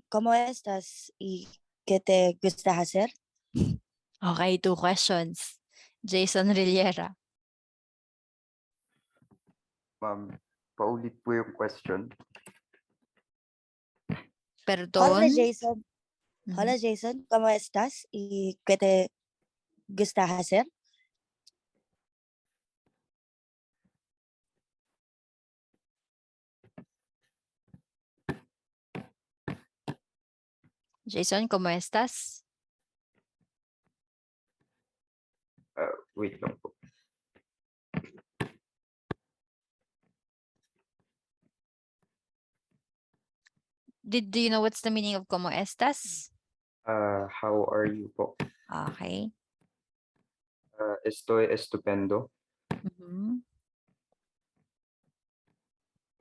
¿Cómo estás y qué te gusta hacer? Okay, 2 questions. Jason Rillera. Ma'am, paulit po yung question. Perdón. Hola, Jason. Mhm. Hola, Jason. ¿Cómo estás y qué te gusta hacer? Jason, ¿cómo estás? Wait lang po. Do you know what's the meaning of ¿cómo estás? How are you po? Okay. Estoy estupendo. Mhm.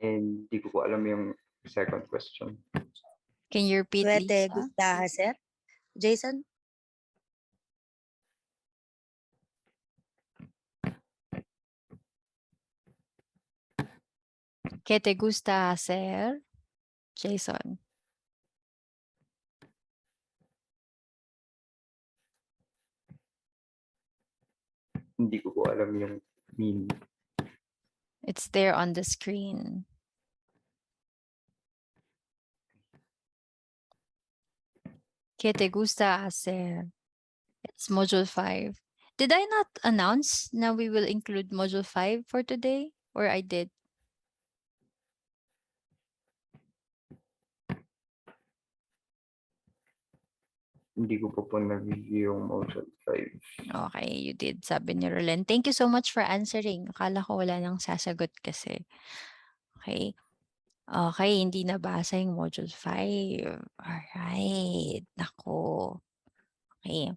And di ko po alam yung second question. Can you repeat, ¿Qué te Lisa? gusta hacer? Jason? ¿Qué te gusta hacer? Jason. Hindi ko po alam yung meaning. It's there on the screen. ¿Qué te gusta hacer? It's module 5. Did I not announce now we will include module 5 for today? Or I did? Hindi ko po na-review yung module 5. Okay, you did, sabi ni Roland. Thank you so much for answering. Akala ko wala nang sasagot kasi. Okay. Okay, hindi nabasa yung module 5. Alright. Nako. Okay.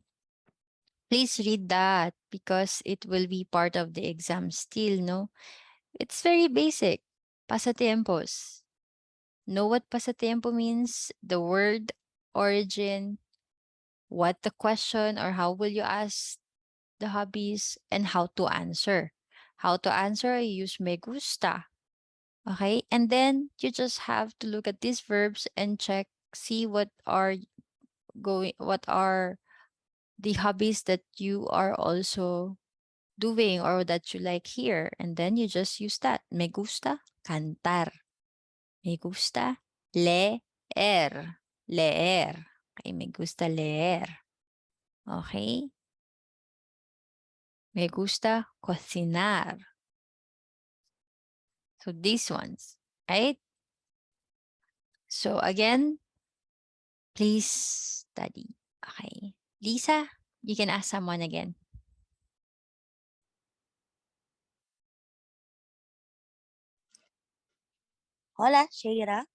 Please read that because it will be part of the exam still, no? It's very basic. Pasatiempos. Know what pasatiempo means? The word, origin, what the question or how will you ask the hobbies, and how to answer. How to answer, I use me gusta. Okay? And then you just have to look at these verbs and check, see what are the hobbies that you are also doing or that you like here. And then you just use that. Me gusta cantar. Me gusta leer. Leer. Okay, me gusta leer. Okay? Me gusta cocinar. So these ones, right? So again, please study. Okay. Lisa, you can ask someone again. Hola, Sheira.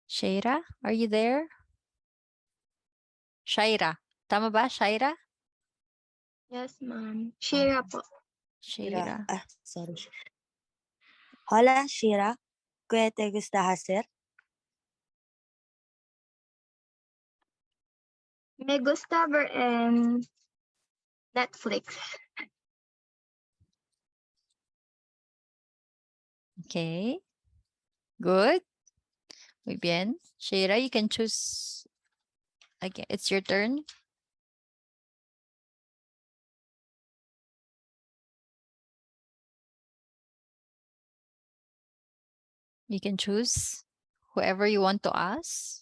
Shaira, are you there? Shaira. Tama ba, Shaira? Yes, ma'am. Shira po. Shaira. Sorry. Hola, Sheira. ¿Qué te gusta hacer? Me gusta ver en Netflix. Okay. Good. Muy bien. Shaira, you can choose. Okay, it's your turn. You can choose whoever you want to ask.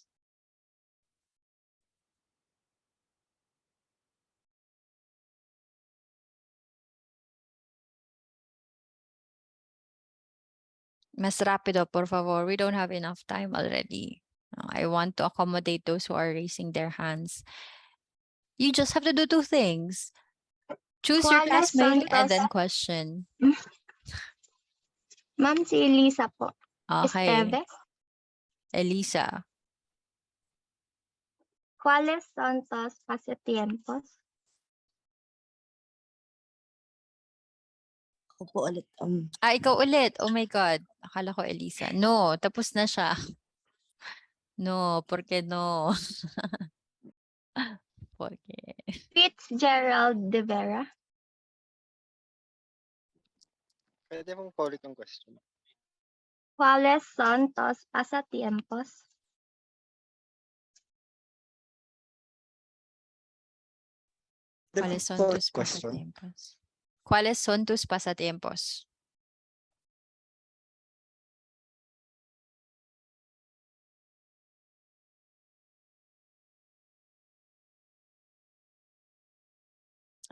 Mas rápido, por favor. We don't have enough time already. I want to accommodate those who are raising their hands. You just have to do two things. Choose your ¿Cuáles classmate son and tos? then question. Ma'am, si Elisa po. Okay. Esteves. Elisa. ¿Cuáles son tus pasatiempos? Ako po ulit. Ikaw ulit. Oh my God. Akala ko Elisa. No, tapos na siya. No, porque no. Porque. Fitzgerald de Vera. Pwede mong paulit yung question. ¿Cuáles son tus pasatiempos? ¿Cuáles son tus pasatiempos? ¿Cuáles son tus pasatiempos?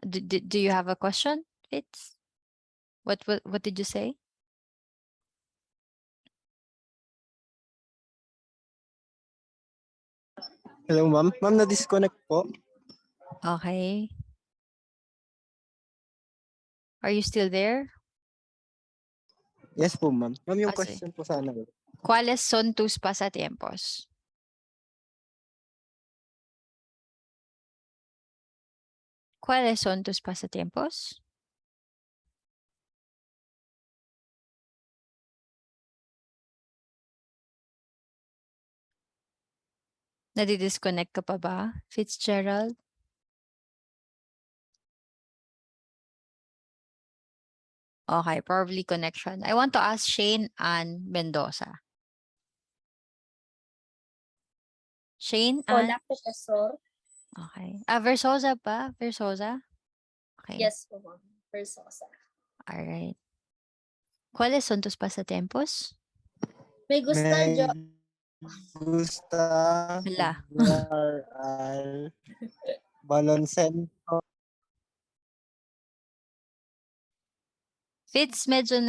Do you have a question, Fitz? What did you say? Hello, ma'am. Ma'am, na-disconnect po. Okay. Are you still there? Yes po, ma'am. Ma'am, yung Kasi, question po sana. ¿cuáles son tus pasatiempos? ¿Cuáles son tus pasatiempos? Nadi-disconnect ka pa ba, Fitzgerald? Okay, probably connection. I want to ask Shane and Mendoza. Shane and... Hola, professor. Okay. Versosa pa? Versosa? Okay. Yes, po, ma'am. Versosa. All right. ¿Cuáles son tus pasatiempos? Me gusta yo. Gusta Hala. jugar al baloncesto. Fitz, medyo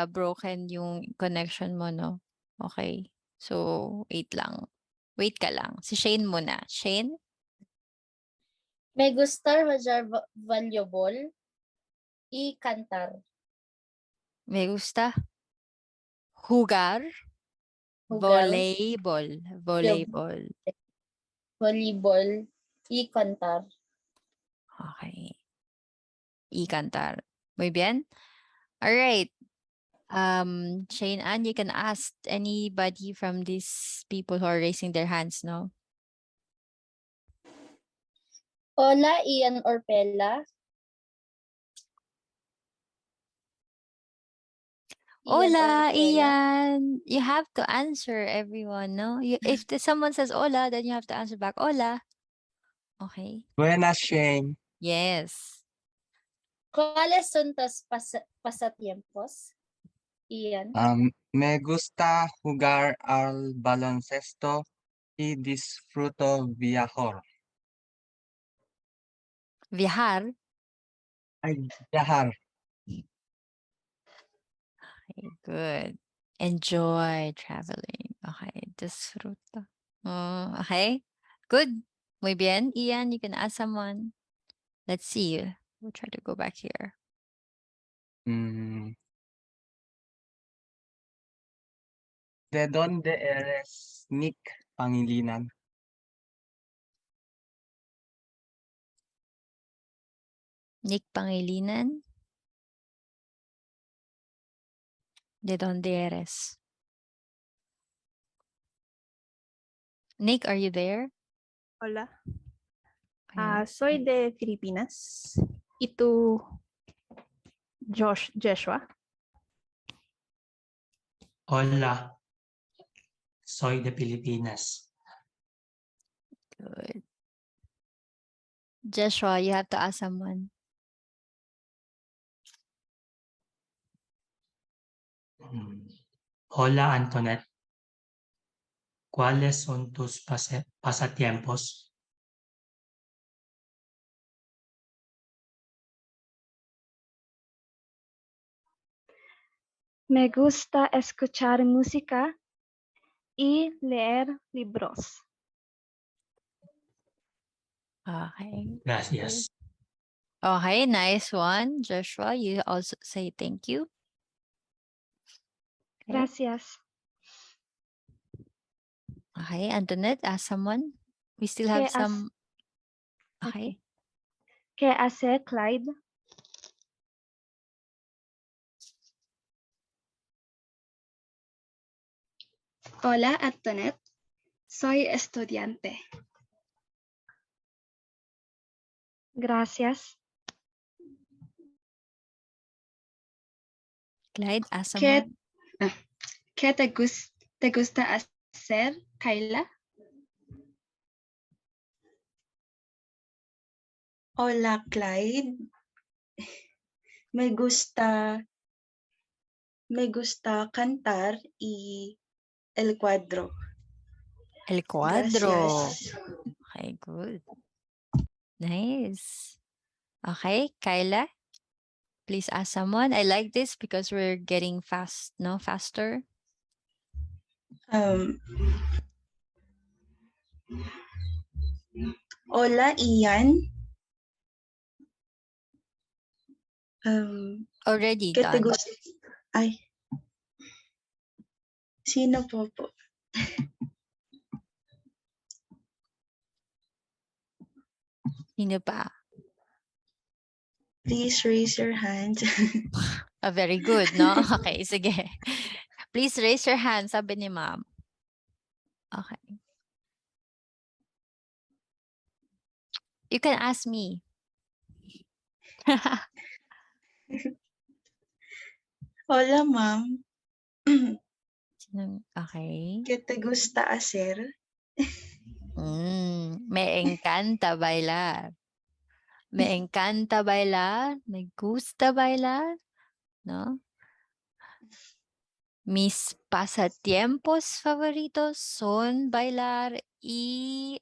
broken yung connection mo, no? Okay. So, wait lang. Wait ka lang. Si Shane muna. Shane? Me gusta jugar voleibol y cantar. Me gusta jugar Jugar. Volleyball. Volleyball. Volleyball. Y cantar. Okay. Y cantar. Muy bien. All right. Shane Ann, you can ask anybody from these people who are raising their hands, no? Hola, Ian Orpela. Hola, Orpela. Ian. You have to answer everyone, no? If someone says hola, then you have to answer back hola. Okay. Buenas, Shane. Yes. ¿Cuáles son tus pasatiempos? Ian. Me gusta jugar al baloncesto y disfruto viajar. Viajar. Ay, viajar. Okay, good. Enjoy traveling. Okay, disfruta. Okay, good. Muy bien, Ian. You can ask someone. Let's see. We'll try to go back here. ¿De dónde eres, Nick Pangilinan? Nick Pangilinan. ¿De dónde eres? Nick, are you there? Hola. Okay. Soy de Filipinas. ¿Y tú, Joshua? Hola. Soy de Pilipinas. Good. Joshua, you have to ask someone. Hola, Antoinette. ¿Cuáles son tus pasatiempos? Me gusta escuchar música y leer libros. Okay. Gracias. Okay, nice one. Joshua, you also say thank you. Okay. Gracias. Okay, Antoinette, ask someone. We still have ¿Qué some. Okay. ¿Qué hace Clyde? Hola, Antoinette. Soy estudiante. Gracias. Clyde, ask ¿Qué, someone. ¿qué te gusta hacer, Kayla? Hola, Clyde. Me gusta cantar y el cuadro. El cuadro. Gracias. Okay, good. Nice. Okay, Kyla, please ask someone. I like this because we're getting faster. Hola, Ian. Already ¿Qué te done. gusta? Ay. Sino po? Sino pa? Please raise your hand. Very good, no? Okay, sige. Please raise your hand, sabi ni ma'am. Okay. You can ask me. Hola, ma'am. Okay. ¿Qué te gusta hacer? Me encanta bailar. Me encanta bailar. Me gusta bailar, ¿no? Mis pasatiempos favoritos son bailar y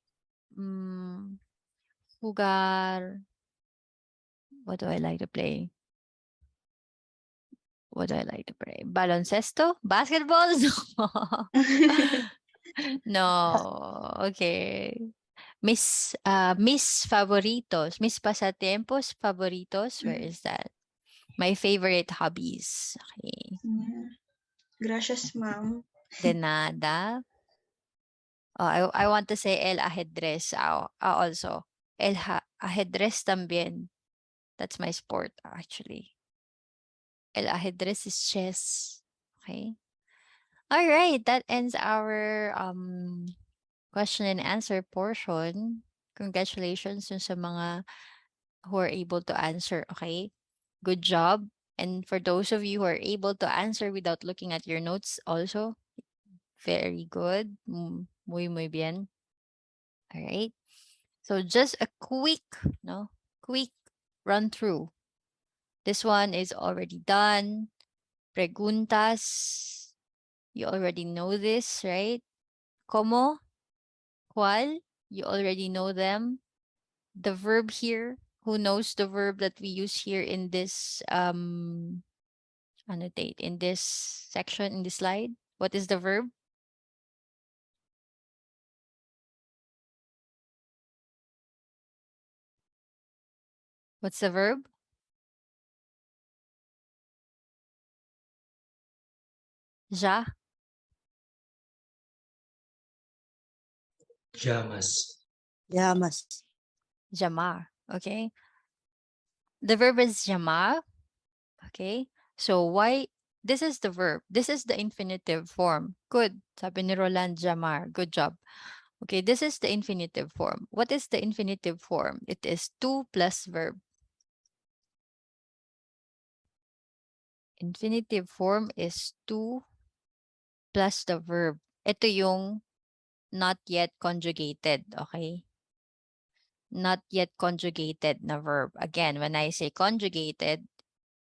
jugar. What do I like to play? What do I like to play? Baloncesto? Basketball? No. Okay. Mis favoritos, mis pasatiempos favoritos, where is that? My favorite hobbies. Okay. Gracias, ma'am. De nada. Oh, I want to say el ajedrez also. Ajedrez también. That's my sport actually. El ajedrez is chess. Okay. All right, that ends our question and answer portion. Congratulations dun sa mga who are able to answer, okay? Good job. And for those of you who are able to answer without looking at your notes also, very good. Muy bien. All right. So just a quick run through. This one is already done. Preguntas. You already know this, right? Como, cuál, you already know them. The verb here, who knows the verb that we use here in this annotate in this section in this slide? What is the verb? What's the verb? Ja, Llamas. Llamas. jamar. Okay. The verb is jamar. Okay. So why this is the verb. This is the infinitive form. Good. Sabi ni Roland, jamar. Good job. Okay, this is the infinitive form. What is the infinitive form? It is to plus verb. Infinitive form is to plus the verb. Ito yung not yet conjugated, okay? Not yet conjugated na verb. Again, when I say conjugated,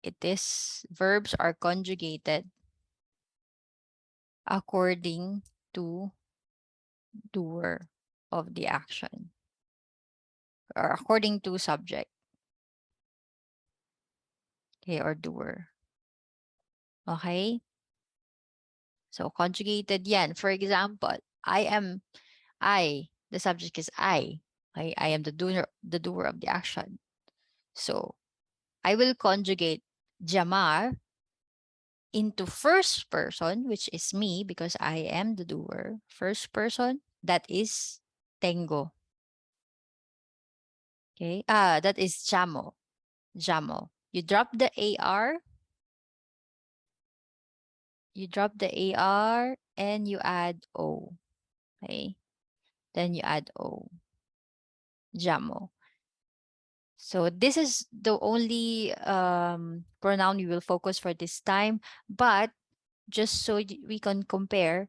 it is verbs are conjugated according to doer of the action or according to subject. Okay, or doer. Okay? So conjugated yan. For example, the subject is I. I am the doer of the action. So I will conjugate jamar into first person, which is me because I am the doer. First person, that is tengo. Okay. That is jamo. Jamo. You drop the AR. You drop the AR and you add O. Okay. Then you add O. Jamo. So this is the only pronoun we will focus for this time. But just so we can compare,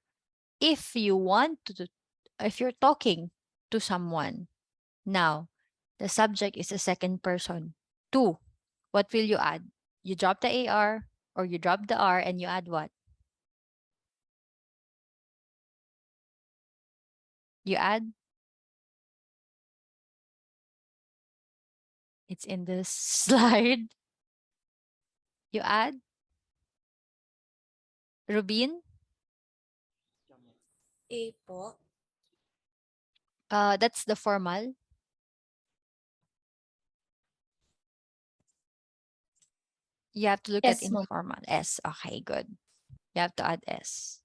if you want to, if you're talking to someone, now the subject is a second person. To, what will you add? You drop the AR or you drop the R and you add what? You add? It's in the slide. You add? Rubin? A po. That's the formal. You have to look at S, ma'am. informal. S. Okay, good. You have to add S.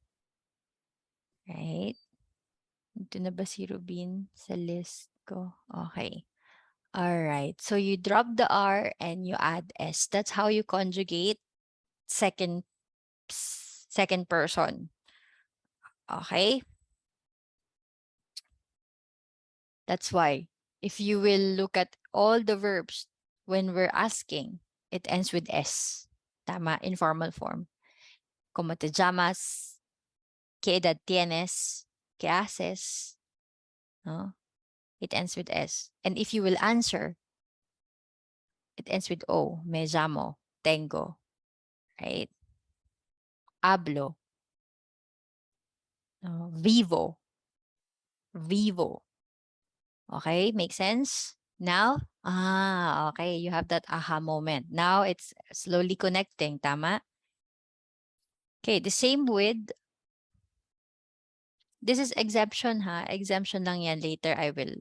Right? Ito na ba si Rubin sa list ko? Okay. All right. So you drop the R and you add S. That's how you conjugate second person. Okay? That's why if you will look at all the verbs when we're asking, it ends with S. Tama, informal form. Como te llamas, qué edad tienes, qué haces, no? It ends with S. And if you will answer, it ends with O. Me llamo, tengo, right? Hablo, vivo, vivo. Okay, make sense? Now, okay, you have that aha moment. Now it's slowly connecting, tama? Okay, the same with, this is exemption ha, exemption lang yan. Later I will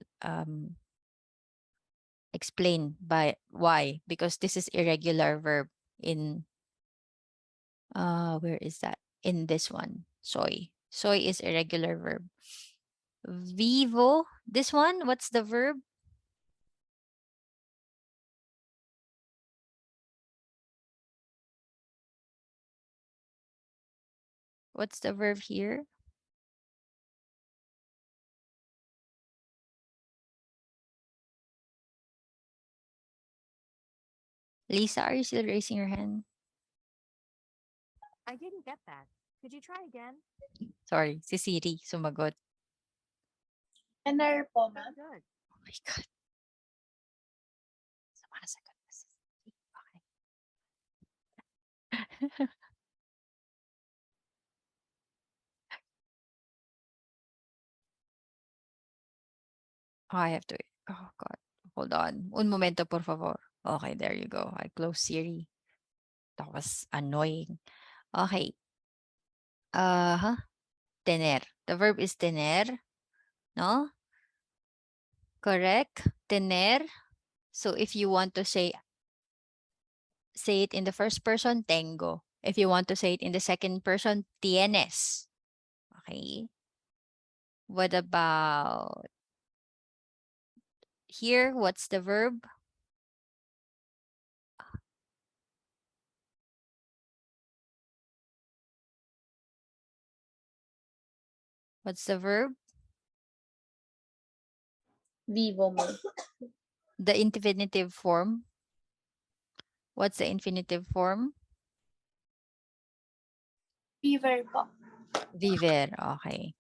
explain by why, because this is irregular verb in, where is that? In this one. Soy. Soy is irregular verb. Vivo. This one, what's the verb? What's the verb here? Lisa, are you still raising your hand? I didn't get that. Could you try again? Sorry, si Siri sumagot. Manner po, ma'am. Good. Oh my God. Sumasagot na si Siri. Okay. Oh, I have to. Oh God. Hold on. Un momento, por favor. Okay, there you go. I close Siri. That was annoying. Okay. Tener. The verb is tener. No? Correct? Tener. So if you want to say it in the first person, tengo. If you want to say it in the second person, tienes. Okay. What about here? What's the verb? What's the verb? Vivo, ma'am. The infinitive form. What's the infinitive form? Fever po. Viver. Okay.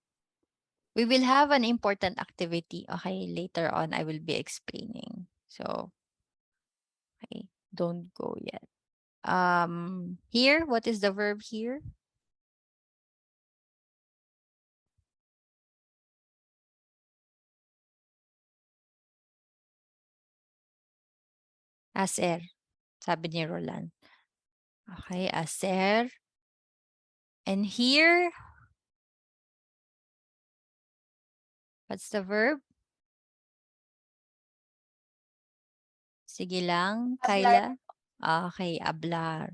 We will have an important activity. Okay, later on I will be explaining. So, okay, don't go yet. Here, what is the verb here? Hacer. Sabi ni Roland. Okay, hacer. And here, what's the verb? Sige lang, Kyla. Okay, hablar.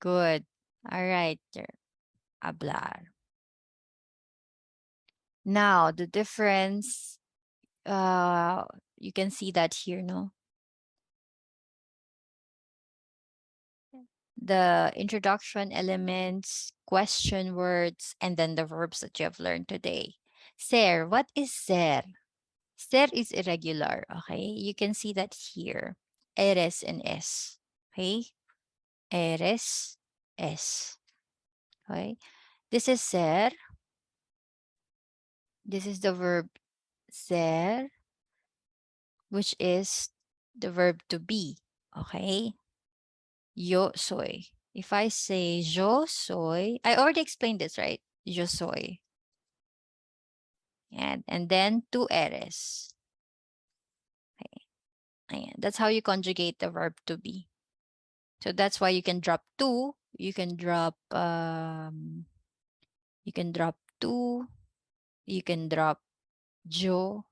Good. All right, hablar. Now, the difference, you can see that here, no? The introduction elements, question words, and then the verbs that you have learned today. Ser, what is ser? Ser is irregular, okay? You can see that here. Eres and es, okay? Eres, es, okay? This is ser. This is the verb ser, which is the verb to be, okay? Yo soy. If I say yo soy, I already explained this, right? Yo soy. And then tú eres. Okay. Ayan. That's how you conjugate the verb to be. So that's why you can drop tú, you can drop tú, you can drop yo,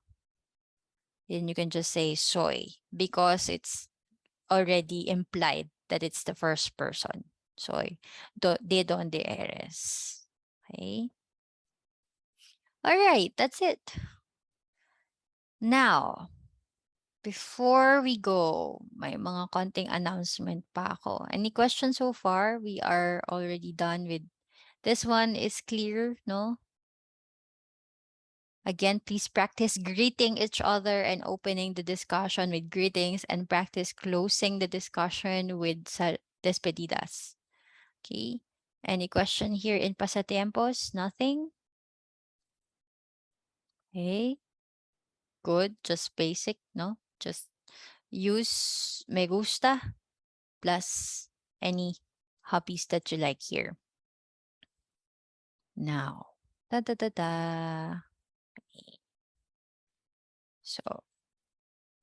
and you can just say soy because it's already implied that it's the first person. Soy. De donde eres. Okay. All right, that's it. Now, before we go, may mga konting announcement pa ako. Any questions so far? We are already done with this one. Is clear, no? Again, please practice greeting each other and opening the discussion with greetings and practice closing the discussion with despedidas. Okay? Any question here in pasatiempos? Nothing? Okay. Good. Just basic, no? Just use me gusta plus any hobbies that you like here. Now, da da da da. So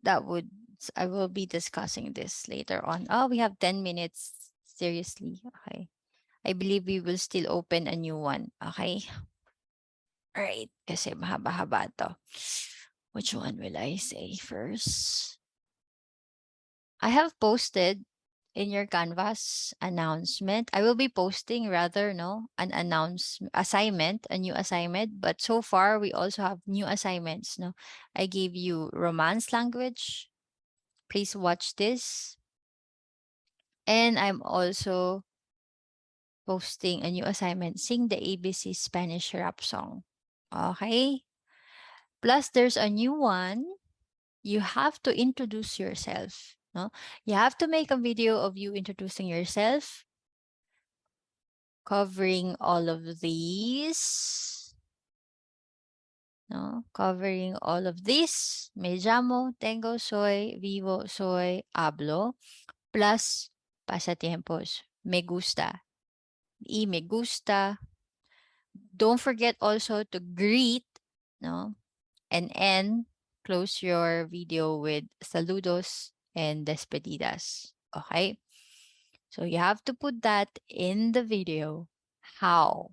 I will be discussing this later on. Oh, we have 10 minutes. Seriously. Okay. I believe we will still open a new one. Okay. All right. Kasi mahaba-haba to. Which one will I say first? I have posted in your Canvas announcement. I will be posting rather, an assignment, a new assignment. But so far, we also have new assignments. I gave you Romance language. Please watch this. And I'm also posting a new assignment, sing the ABC Spanish rap song. Okay? Plus, there's a new one. You have to introduce yourself. No? You have to make a video of you introducing yourself, covering all of these. No? Covering all of this. Me llamo, tengo, soy, vivo, soy, hablo. Plus, pasatiempos. Me gusta. Y me gusta. Don't forget also to greet, no? And end, close your video with saludos and despedidas. Okay? So you have to put that in the video. How?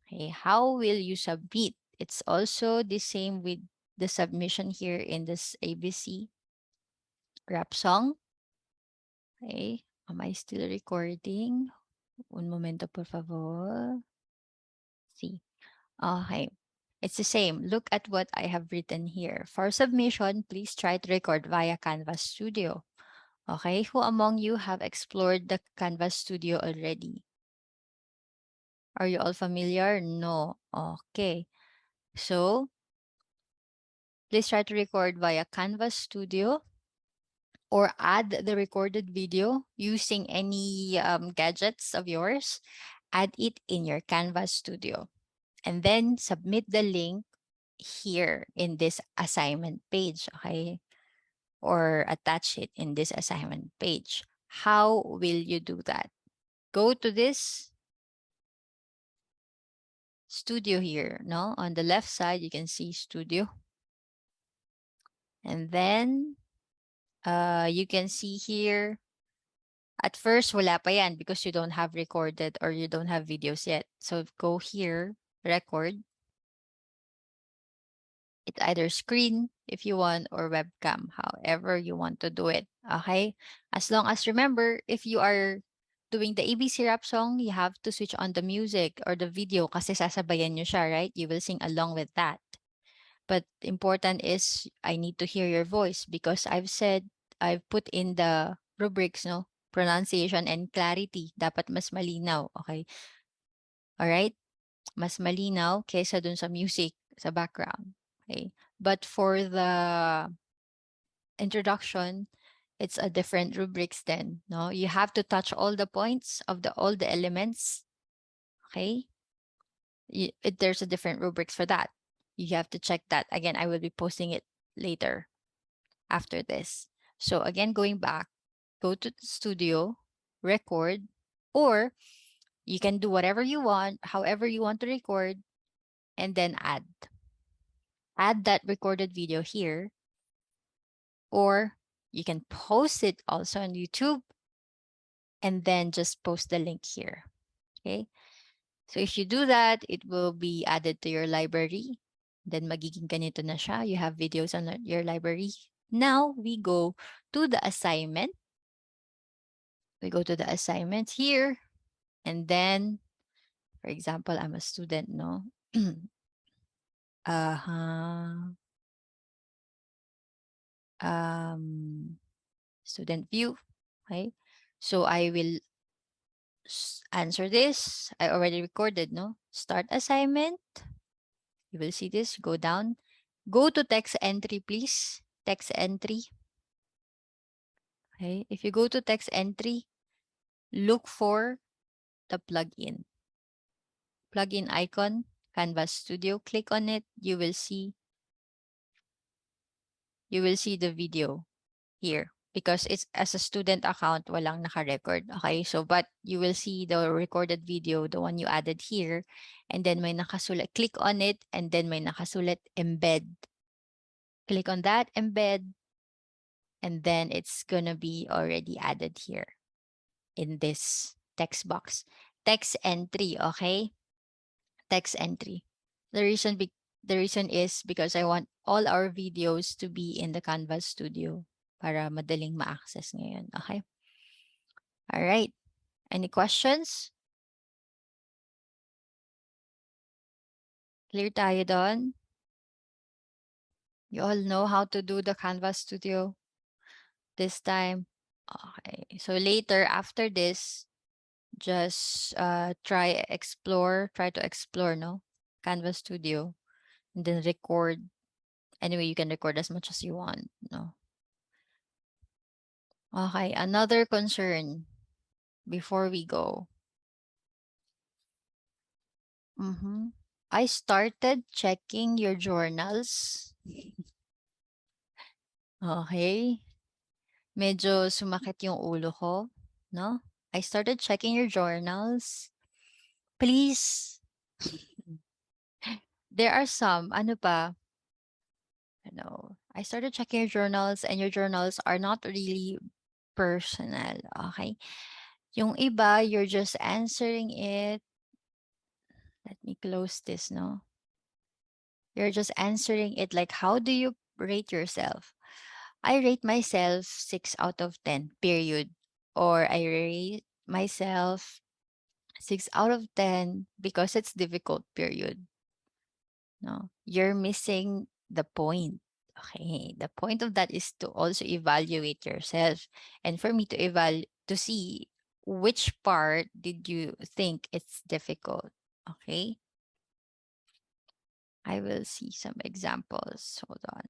Okay, how will you submit? It's also the same with the submission here in this ABC rap song. Okay, am I still recording? Un momento, por favor. See. Okay. It's the same. Look at what I have written here. For submission, please try to record via Canvas Studio. Okay, who among you have explored the Canvas Studio already? Are you all familiar? No. Okay. So, please try to record via Canvas Studio or add the recorded video using any gadgets of yours. Add it in your Canvas Studio and then submit the link here in this assignment page, okay? Or attach it in this assignment page. How will you do that? Go to this studio here, no? On the left side, you can see studio. And then you can see here, at first, wala pa yan because you don't have recorded or you don't have videos yet. So go here, record. It's either screen if you want or webcam, however you want to do it. Okay? As long as remember, if you are doing the ABC rap song, you have to switch on the music or the video kasi sasabayan nyo siya, right? You will sing along with that. But important is I need to hear your voice because I've put in the rubrics, no? Pronunciation and clarity. Dapat mas malinaw, okay? Alright? Mas malinaw kaysa dun sa music sa background. Okay. But for the introduction, it's a different rubrics then. No, you have to touch all the points of all the elements. Okay. There's a different rubrics for that. You have to check that. Again, I will be posting it later after this. So again, going back, go to the studio, record, or you can do whatever you want, however you want to record, and then add that recorded video here, or you can post it also on YouTube and then just post the link here. Okay. So if you do that, it will be added to your library. Then magiging ganito na siya. You have videos on your library. Now we go to the assignment. We go to the assignment here. And then, for example, I'm a student, no? Student view. Okay. So I will answer this. I already recorded, no? Start assignment. You will see this. Go down. Go to text entry, please. Text entry. Okay. If you go to text entry, look for the plugin. Plugin icon, Canvas Studio. Click on it. You will see the video here. Because it's as a student account, walang naka-record. Okay, so but you will see the recorded video, the one you added here, and then may nakasulat. Click on it, and then may nakasulat embed. Click on that, embed, and then it's gonna be already added here in this text box. Text entry, okay? Text entry. The reason is because I want all our videos to be in the Canvas Studio para madaling ma-access ngayon, okay? All right. Any questions? Clear tayo doon? You all know how to do the Canvas Studio this time? Okay. So later, after this, just try to explore, no? Canvas Studio. And then record. Anyway, you can record as much as you want, no? Okay, another concern before we go. I started checking your journals. Okay. Medyo sumakit yung ulo ko, no? I started checking your journals. Please. There are some, ano pa? I started checking your journals and your journals are not really personal, okay? Yung iba, you're just answering it. Let me close this, no? You're just answering it like, how do you rate yourself? I rate myself 6 out of 10, period. Or I rate myself 6 out of 10 because it's difficult, period. No, you're missing the point. Okay, the point of that is to also evaluate yourself, and for me to see which part did you think it's difficult. Okay, I will see some examples. Hold on.